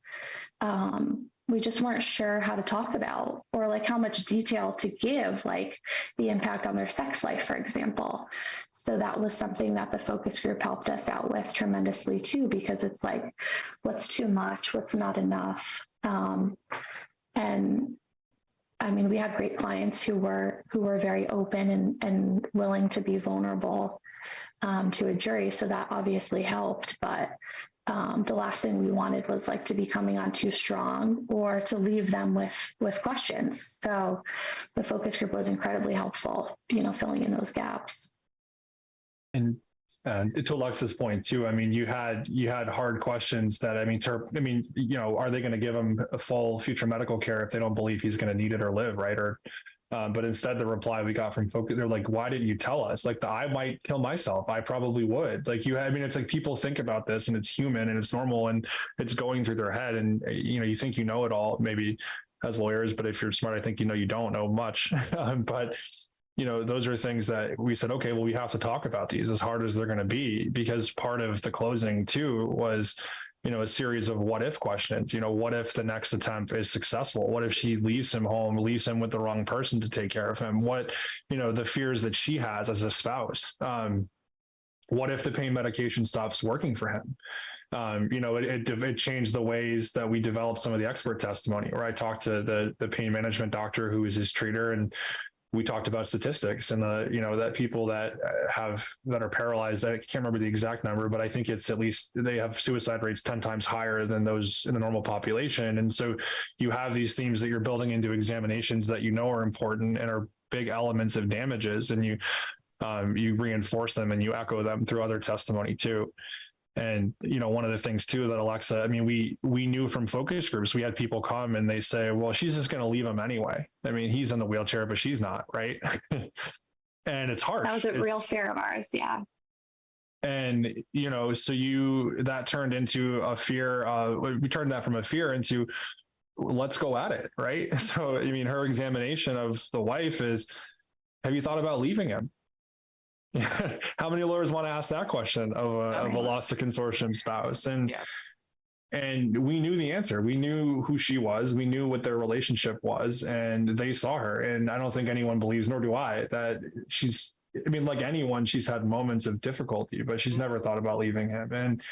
Speaker 3: we just weren't sure how to talk about, or like how much detail to give, like the impact on their sex life, for example. So that was something that the focus group helped us out with tremendously too, because it's like, what's too much, what's not enough. We had great clients who were very open and willing to be vulnerable to a jury. So that obviously helped, but the last thing we wanted was like to be coming on too strong or to leave them with questions. So the focus group was incredibly helpful, filling in those gaps.
Speaker 2: And to Alexa's point too, you had hard questions that, are they going to give him a full future medical care if they don't believe he's going to need it or live, right? Or but instead, the reply we got from focus, they're like, why didn't you tell us? Like, I might kill myself. I probably would. Like, it's like people think about this and it's human and it's normal and it's going through their head. And, you think you know it all, maybe as lawyers, but if you're smart, I think, you don't know much. But, those are things that we said, okay, well, we have to talk about these as hard as they're going to be, because part of the closing too was, a series of what if questions. What if the next attempt is successful? What if she leaves him home, leaves him with the wrong person to take care of him? What, the fears that she has as a spouse. What if the pain medication stops working for him? It changed the ways that we developed some of the expert testimony, where I talked to the pain management doctor who is his treater, and we talked about statistics and that people that are paralyzed, I can't remember the exact number, but I think it's at least they have suicide rates 10 times higher than those in the normal population. And so you have these themes that you're building into examinations that are important and are big elements of damages, and you reinforce them and you echo them through other testimony too. And, one of the things too that Alexa, we knew from focus groups, we had people come and they say, well, she's just going to leave him anway. He's in the wheelchair, but she's not, right? And it's hard.
Speaker 3: That was a real fear of ours. Yeah.
Speaker 2: And, that turned into a fear. We turned that from a fear into let's go at it. Right. So, her examination of the wife is, have you thought about leaving him? How many lawyers want to ask that question of a lost to consortium spouse? And we knew the answer. We knew who she was. We knew what their relationship was, and they saw her. And I don't think anyone believes, nor do I, that she's. Like anyone, she's had moments of difficulty, but she's never thought about leaving him. And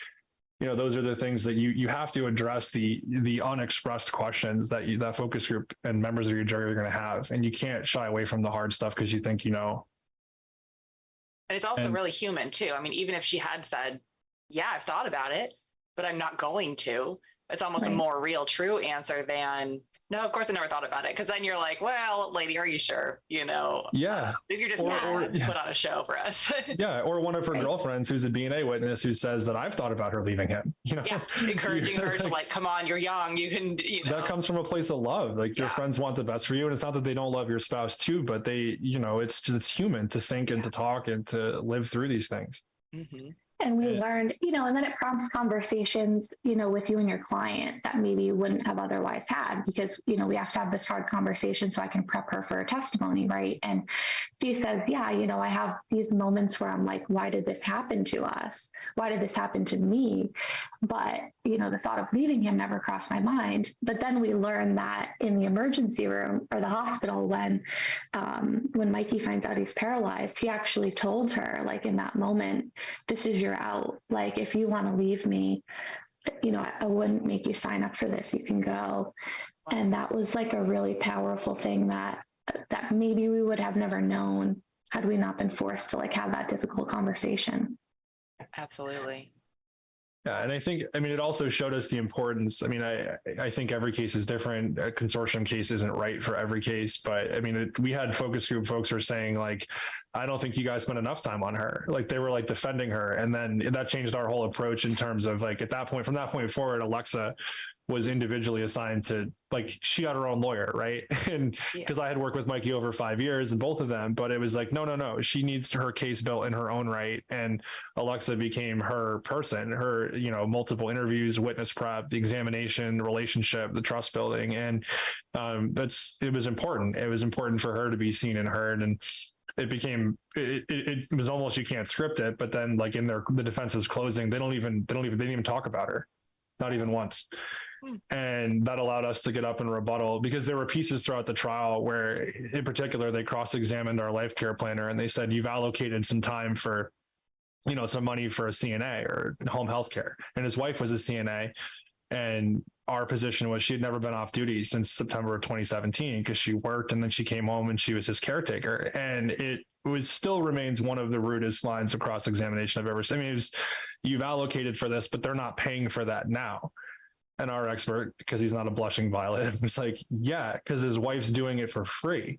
Speaker 2: those are the things that you have to address, the unexpressed questions that focus group and members of your jury are going to have, and you can't shy away from the hard stuff because you think you know.
Speaker 1: And it's also really human too. Even if she had said, yeah, I've thought about it, but I'm not going to, it's almost a more real, true answer than, no, of course I never thought about it. Cause then you're like, well, lady, are you sure?
Speaker 2: Yeah.
Speaker 1: If you're just put on a show for us.
Speaker 2: Yeah. Or one of her girlfriends who's a DNA witness who says that I've thought about her leaving him,
Speaker 1: Yeah. Encouraging her to come on, you're young. You can,
Speaker 2: That comes from a place of love. Your friends want the best for you. And it's not that they don't love your spouse too, but they, it's human to think and to talk and to live through these things.
Speaker 1: Mm-hmm.
Speaker 3: And we learned, and then it prompts conversations, with you and your client that maybe you wouldn't have otherwise had, because, we have to have this hard conversation so I can prep her for a testimony, right? And she says, yeah, I have these moments where I'm like, why did this happen to us? Why did this happen to me? But, the thought of leaving him never crossed my mind. But then we learned that in the emergency room or the hospital, when Mikey finds out he's paralyzed, he actually told her, in that moment, this is your out. If you want to leave me, I wouldn't make you sign up for this. You can go. And that was a really powerful thing that maybe we would have never known had we not been forced to have that difficult conversation.
Speaker 1: Absolutely.
Speaker 2: Yeah. And I think, it also showed us the importance. I think every case is different. A consortium case isn't right for every case, but we had focus group folks who were saying I don't think you guys spent enough time on her. They were defending her. And then that changed our whole approach in terms of at that point, from that point forward, Alexa was individually assigned to she had her own lawyer. Right. And because I had worked with Mikey over 5 years and both of them, but it was no, she needs her case built in her own right. And Alexa became her person, her, multiple interviews, witness prep, the examination, the relationship, the trust building. And it was important. It was important for her to be seen and heard. And it was almost, you can't script it, but then in the defense's closing, they didn't even talk about her, not even once. And that allowed us to get up and rebuttal, because there were pieces throughout the trial where in particular, they cross-examined our life care planner and they said, you've allocated some time for, some money for a CNA or home health care. And his wife was a CNA. And our position was she had never been off duty since September of 2017 because she worked and then she came home and she was his caretaker. And it still remains one of the rudest lines of cross-examination I've ever seen. You've allocated for this, but they're not paying for that now. And our expert, because he's not a blushing violet, was yeah, because his wife's doing it for free.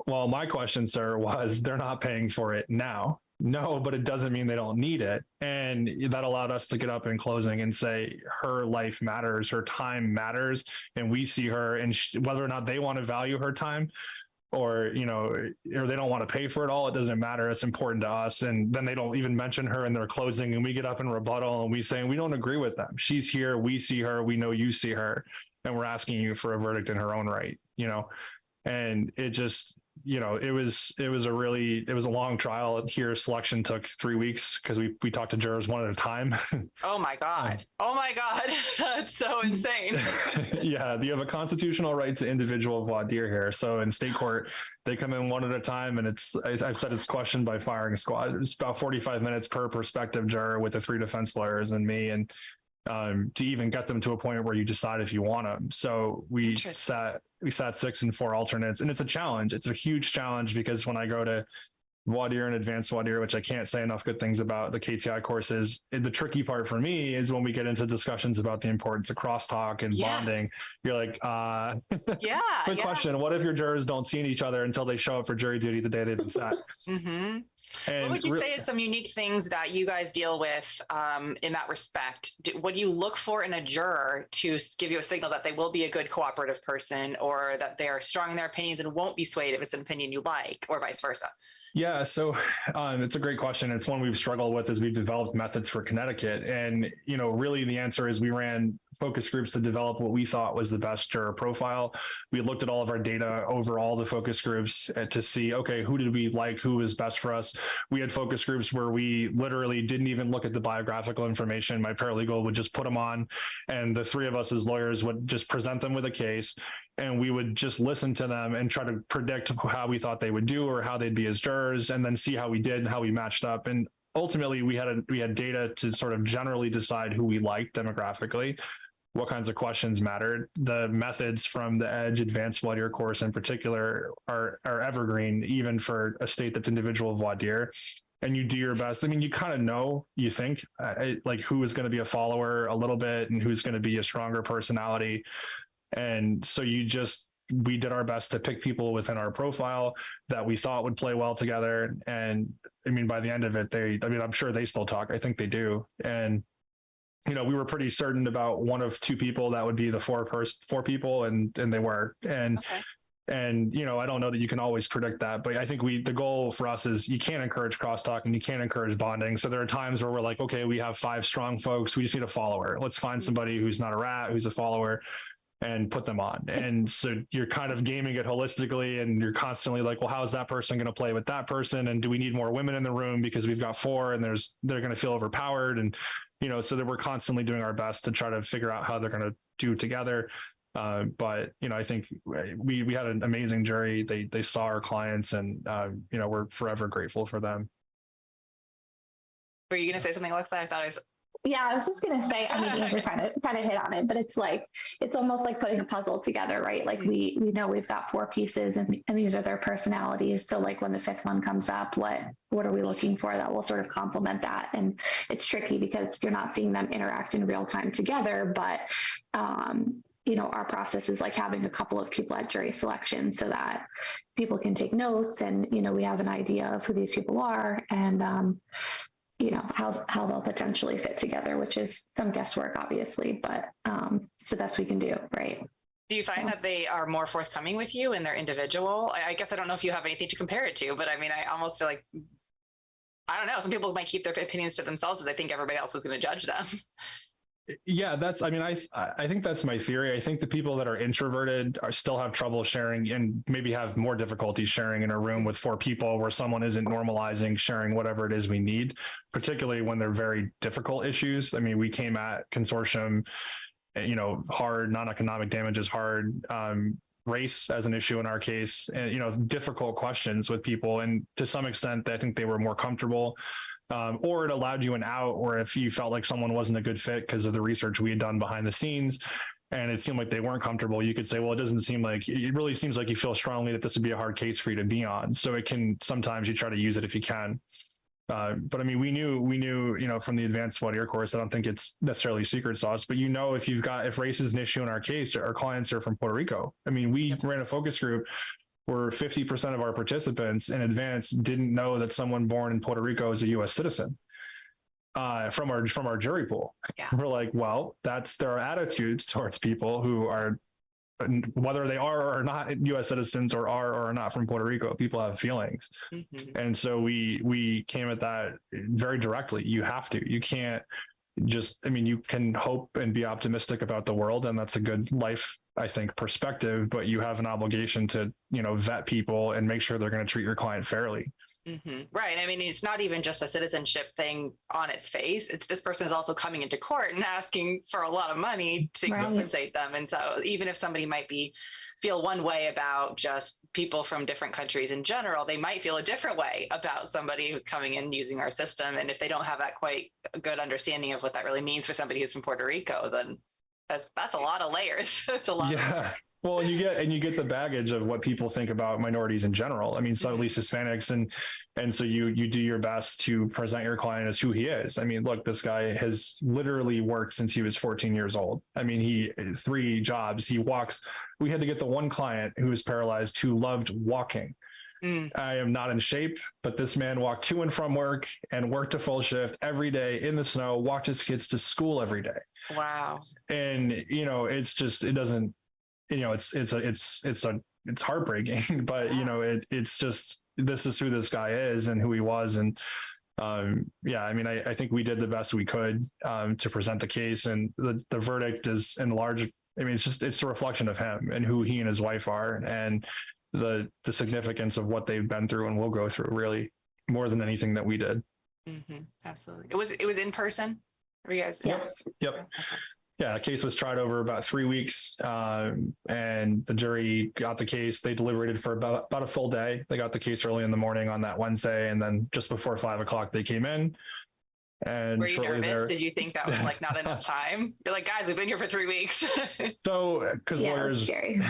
Speaker 2: Well, my question, sir, was they're not paying for it now. No, but it doesn't mean they don't need it. And that allowed us to get up in closing and say her life matters, her time matters, and we see her, and whether or not they want to value her time or they don't want to pay for it all, it doesn't matter. It's important to us. And then they don't even mention her in their closing, and we get up in rebuttal and we say, we don't agree with them. She's here. We see her. We know you see her, and we're asking you for a verdict in her own right, and it just, it was a long trial here. Selection took 3 weeks because we talked to jurors one at a time.
Speaker 1: Oh my God. Oh my God. That's so insane.
Speaker 2: Yeah, you have a constitutional right to individual voir dire here. So in state court, they come in one at a time, and I've said it's questioned by firing squad. It's about 45 minutes per prospective juror with the 3 defense lawyers and me, and to even get them to a point where you decide if you want them. So we sat 6 and 4 alternates, and it's a challenge. It's a huge challenge because when I go to voir dire and advanced voir dire, which I can't say enough good things about the KTI courses, the tricky part for me is when we get into discussions about the importance of crosstalk and bonding. You're like, good question. What if your jurors don't see each other until they show up for jury duty the day they've been sat?
Speaker 1: Mm-hmm.
Speaker 2: And
Speaker 1: what would you say is some unique things that you guys deal with in that respect? What do you look for in a juror to give you a signal that they will be a good cooperative person, or that they are strong in their opinions and won't be swayed if it's an opinion you like, or vice versa?
Speaker 2: Yeah, so it's a great question. It's one we've struggled with as we've developed methods for Connecticut. And, really the answer is we ran focus groups to develop what we thought was the best juror profile. We looked at all of our data over all the focus groups to see, okay, who did we like, who was best for us? We had focus groups where we literally didn't even look at the biographical information. My paralegal would just put them on, and the 3 of us as lawyers would just present them with a case, and we would just listen to them and try to predict how we thought they would do or how they'd be as jurors, and then see how we did and how we matched up. And ultimately we had data to sort of generally decide who we liked demographically, what kinds of questions mattered. The methods from the EDGE advanced voir dire course in particular are evergreen, even for a state that's individual voir dire. And you do your best. I mean, you kind of know, you think like who is going to be a follower a little bit and who's going to be a stronger personality. And so we did our best to pick people within our profile that we thought would play well together. And I mean, by the end of it, I'm sure they still talk. I think they do. And, we were pretty certain about 1 of 2 people that would be the 4 people, and they were. And, and, I don't know that you can always predict that, but I think the goal for us is you can't encourage crosstalk and you can't encourage bonding. So there are times where we're like, okay, we have 5 strong folks. We just need a follower. Let's find somebody who's not a rat, who's a follower, and put them on. And so you're kind of gaming it holistically, and you're constantly like, well, how is that person going to play with that person? And do we need more women in the room because we've got 4 and they're going to feel overpowered? And, so that we're constantly doing our best to try to figure out how they're going to do together. But, I think we had an amazing jury. They saw our clients, and, we're forever grateful for them.
Speaker 1: Were you going to say something, Alexa? I thought I was...
Speaker 3: Yeah, I was just going to say, I mean, Andrew kind of hit on it, but it's almost like putting a puzzle together, right? Like we know we've got 4 pieces, and these are their personalities. So like when the 5th one comes up, what are we looking for that will sort of complement that? And it's tricky because you're not seeing them interact in real time together, but our process is like having a couple of people at jury selection so that people can take notes, and, we have an idea of who these people are, and, how they'll potentially fit together, which is some guesswork, obviously, but it's the best we can do, right?
Speaker 1: Do you find that they are more forthcoming with you in their individual? I guess I don't know if you have anything to compare it to, but I mean, I almost feel like, I don't know, some people might keep their opinions to themselves if they think everybody else is going to judge them.
Speaker 2: Yeah, I think that's my theory. I think the people that are introverted still have trouble sharing, and maybe have more difficulty sharing in a room with 4 people where someone isn't normalizing sharing whatever it is we need, particularly when they're very difficult issues. I mean, we came at consortium, hard, non-economic damages, hard, race as an issue in our case, and, difficult questions with people. And to some extent, I think they were more comfortable. Or it allowed you an out, or if you felt like someone wasn't a good fit because of the research we had done behind the scenes, and it seemed like they weren't comfortable, you could say, well, it really seems like you feel strongly that this would be a hard case for you to be on. So it can, sometimes you try to use it if you can. But I mean, we knew, from the advanced voir dire course, I don't think it's necessarily secret sauce, but if race is an issue in our case, our clients are from Puerto Rico. I mean, we ran a focus group where 50% of our participants in advance didn't know that someone born in Puerto Rico is a U.S. citizen from our jury pool.
Speaker 1: Yeah.
Speaker 2: We're like, well, there are attitudes towards people who are, whether they are or are not U.S. citizens or are or are not from Puerto Rico. People have feelings. Mm-hmm. And so we came at that very directly. You can't you can hope and be optimistic about the world, and that's a good life I think, perspective, but you have an obligation to, vet people and make sure they're going to treat your client fairly.
Speaker 1: Right. I mean, it's not even just a citizenship thing on its face. It's this person is also coming into court and asking for a lot of money to compensate them. And so even if somebody might feel one way about just people from different countries in general, they might feel a different way about somebody who's coming in using our system. And if they don't have that quite a good understanding of what that really means for somebody who's from Puerto Rico, then that's a lot of layers. It's a lot.
Speaker 2: Yeah. Well, you get the baggage of what people think about minorities in general. I mean, so at least Hispanics, and so you do your best to present your client as who he is. I mean, look, this guy has literally worked since he was 14 years old. I mean, he 3 jobs. He walks. We had to get the one client who was paralyzed who loved walking. I am not in shape, but this man walked to and from work and worked a full shift every day in the snow, walked his kids to school every day.
Speaker 1: Wow.
Speaker 2: And it's just, it doesn't, it's heartbreaking, but it's just, this is who this guy is and who he was. And I mean, I think we did the best we could to present the case, and the verdict is in large. I mean, it's a reflection of him and who he and his wife are, and the significance of what they've been through and will go through, really, more than anything that we did.
Speaker 1: Absolutely. It was in person for you guys?
Speaker 3: Yes.
Speaker 2: Yep. Okay. Yeah, the case was tried over about 3 weeks, and the jury got the case. They deliberated for about a full day. They got the case early in the morning on that Wednesday, and then just before 5 o'clock, they came in. And
Speaker 1: were you nervous? Did you think that was like not enough time? You're like, guys, we've been here for 3 weeks.
Speaker 2: So, because lawyers,
Speaker 3: scary.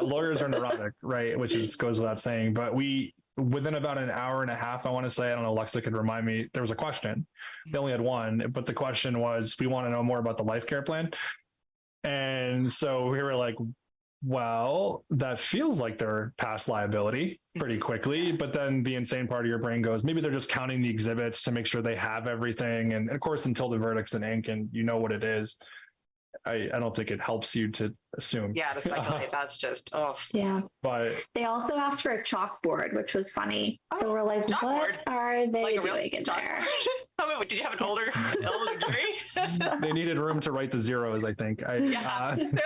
Speaker 2: Lawyers are neurotic, right? Which goes without saying. But within about an hour and a half, I want to say, I don't know, Alexa could remind me, there was a question. They only had one, but the question was, we want to know more about the life care plan. And so we were like, well, that feels like they're past liability pretty quickly. But then the insane part of your brain goes, maybe they're just counting the exhibits to make sure they have everything. And of course, until the verdict's in ink and you know what it is, I don't think it helps you to assume.
Speaker 1: Yeah, to speculate. That's just,
Speaker 3: Yeah.
Speaker 2: But
Speaker 3: they also asked for a chalkboard, which was funny. So we're like,
Speaker 1: chalkboard?
Speaker 3: What are they
Speaker 1: like
Speaker 3: doing in there?
Speaker 1: Did you have an older jury?
Speaker 2: They needed room to write the zeros, I think.
Speaker 1: They're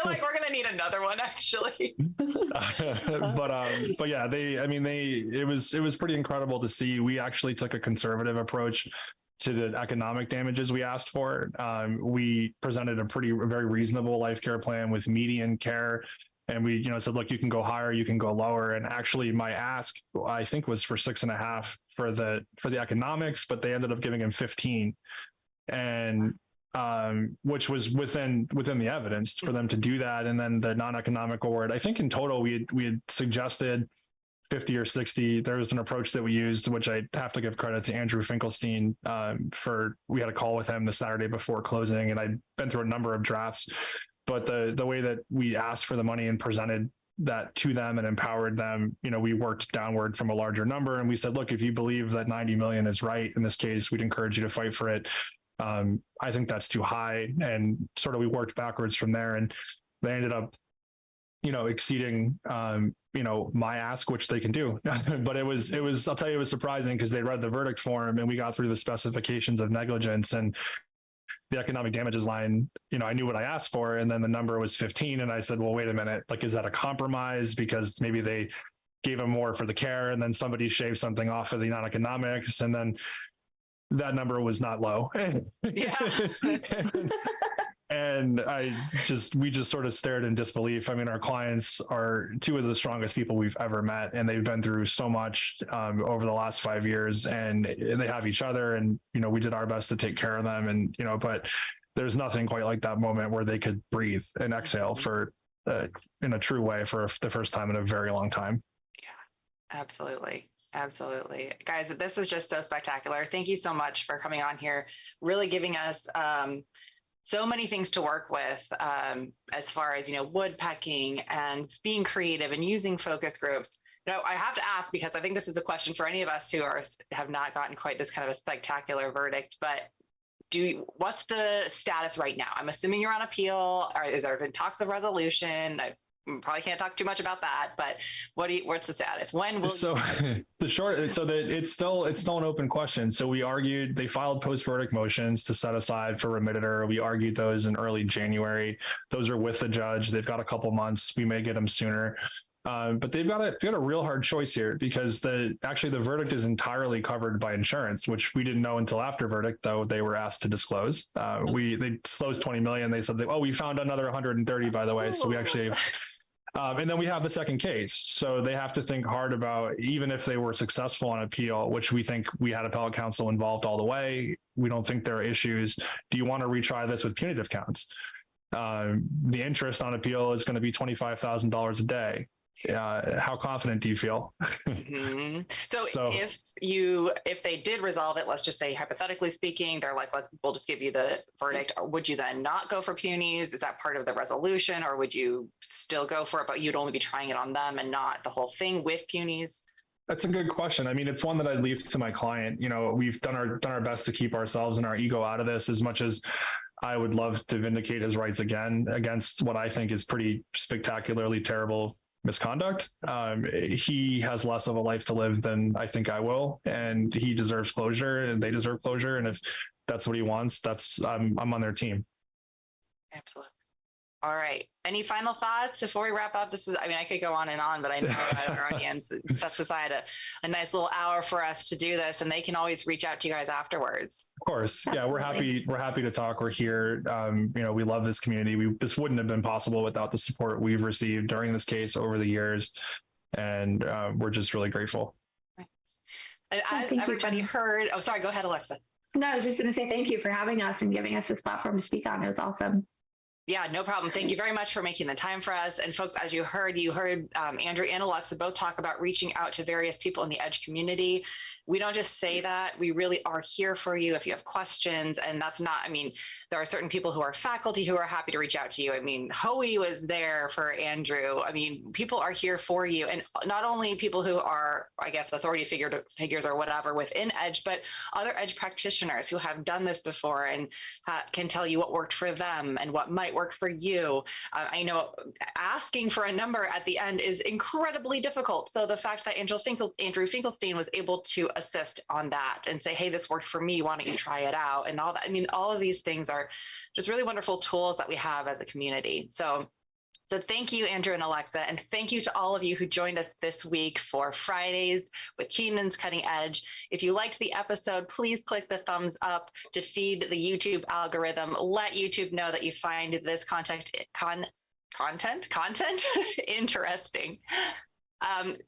Speaker 1: like, we're going to need another one, actually.
Speaker 2: But yeah, it was pretty incredible to see. We actually took a conservative approach to the economic damages we asked for. We presented a very reasonable life care plan with median care. And we, said, look, you can go higher, you can go lower. And actually my ask, I think, was for 6.5 for the economics, but they ended up giving him 15. And which was within the evidence for them to do that. And then the non-economic award, I think in total, we had suggested 50 or 60. There was an approach that we used, which I have to give credit to Andrew Finkelstein we had a call with him the Saturday before closing, and I'd been through a number of drafts, but the way that we asked for the money and presented that to them and empowered them, we worked downward from a larger number. And we said, look, if you believe that 90 million is right in this case, we'd encourage you to fight for it. I think that's too high. And sort of we worked backwards from there, and they ended up, exceeding, my ask, which they can do. But it was, I'll tell you, it was surprising because they read the verdict form and we got through the specifications of negligence and the economic damages line. I knew what I asked for, and then the number was 15. And I said, well, wait a minute, like, is that a compromise? Because maybe they gave them more for the care and then somebody shaved something off of the non-economics. And then that number was not low.
Speaker 1: Yeah.
Speaker 2: And we just sort of stared in disbelief. I mean, our clients are 2 of the strongest people we've ever met, and they've been through so much over the last 5 years, and they have each other, and, we did our best to take care of them. And, but there's nothing quite like that moment where they could breathe and exhale in a true way for the first time in a very long time.
Speaker 1: Yeah, absolutely. Absolutely. Guys, this is just so spectacular. Thank you so much for coming on here, really giving us so many things to work with as far as, woodpecking and being creative and using focus groups. I have to ask, because I think this is a question for any of us who have not gotten quite this kind of a spectacular verdict, but what's the status right now? I'm assuming you're on appeal. Is there been talks of resolution? probably can't talk too much about that, but what's the status? When will
Speaker 2: so it's still an open question. So we argued, they filed post-verdict motions to set aside for remitter. We argued those in early January. Those are with the judge. They've got a couple months. We may get them sooner. But they've got a real hard choice here, because the verdict is entirely covered by insurance, which we didn't know until after verdict, though they were asked to disclose. They disclosed 20 million. They said, we found another 130, by the way. So we actually, and then we have the second case. So they have to think hard about, even if they were successful on appeal, which we think we had appellate counsel involved all the way. We don't think there are issues. Do you want to retry this with punitive counts? The interest on appeal is going to be $25,000 a day. How confident do you feel?
Speaker 1: Mm-hmm. So if they did resolve it, let's just say hypothetically speaking, they're like, we'll just give you the verdict. Would you then not go for punies? Is that part of the resolution, or would you still go for it, but you'd only be trying it on them and not the whole thing with punies?
Speaker 2: That's a good question. I mean, it's one that I'd leave to my client. We've done our best to keep ourselves and our ego out of this, as much as I would love to vindicate his rights again against what I think is pretty spectacularly terrible misconduct. He has less of a life to live than I think I will, and he deserves closure, and they deserve closure. And if that's what he wants, I'm on their team.
Speaker 1: Absolutely. All right. Any final thoughts before we wrap up? I could go on and on, but I know our audience sets aside a nice little hour for us to do this, and they can always reach out to you guys afterwards.
Speaker 2: Of course.
Speaker 3: Absolutely.
Speaker 2: Yeah, we're happy to talk. We're here. We love this community. This wouldn't have been possible without the support we've received during this case over the years. And we're just really grateful.
Speaker 1: And as everybody heard, sorry, go ahead, Alexa.
Speaker 3: No, I was just going to say thank you for having us and giving us this platform to speak on. It was awesome.
Speaker 1: Yeah, no problem. Thank you very much for making the time for us. And folks, as you heard Andrew and Alexa both talk about reaching out to various people in the EDGE community. We don't just say that. We really are here for you if you have questions. And that's not, there are certain people who are faculty who are happy to reach out to you. Hoey was there for Andrew. People are here for you. And not only people who are, I guess, authority figures or whatever within EDGE, but other EDGE practitioners who have done this before and can tell you what worked for them and what might work for you. I know asking for a number at the end is incredibly difficult. So the fact that Andrew Finkelstein was able to assist on that and say, hey, this worked for me, why don't you try it out? And all that. All of these things are just really wonderful tools that we have as a community. So thank you, Andrew and Alexa, and thank you to all of you who joined us this week for Fridays with Keenan's Cutting Edge. If you liked the episode, please click the thumbs up to feed the YouTube algorithm. Let YouTube know that you find this content interesting.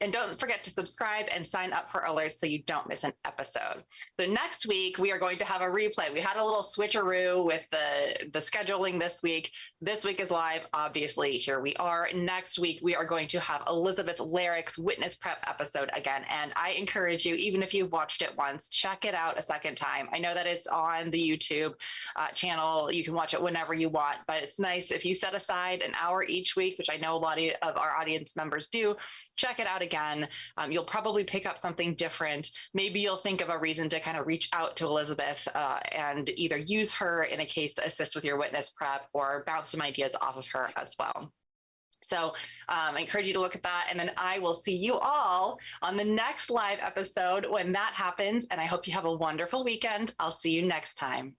Speaker 1: And don't forget to subscribe and sign up for alerts so you don't miss an episode. So next week, we are going to have a replay. We had a little switcheroo with the scheduling this week. This week is live, obviously. Here we are. Next week, we are going to have Elizabeth Larrick's witness prep episode again. And I encourage you, even if you've watched it once, check it out a second time. I know that it's on the YouTube channel. You can watch it whenever you want, but it's nice if you set aside an hour each week, which I know a lot of our audience members do. Check it out again. You'll probably pick up something different. Maybe you'll think of a reason to kind of reach out to Elizabeth and either use her in a case to assist with your witness prep or bounce some ideas off of her as well. So I encourage you to look at that. And then I will see you all on the next live episode when that happens. And I hope you have a wonderful weekend. I'll see you next time.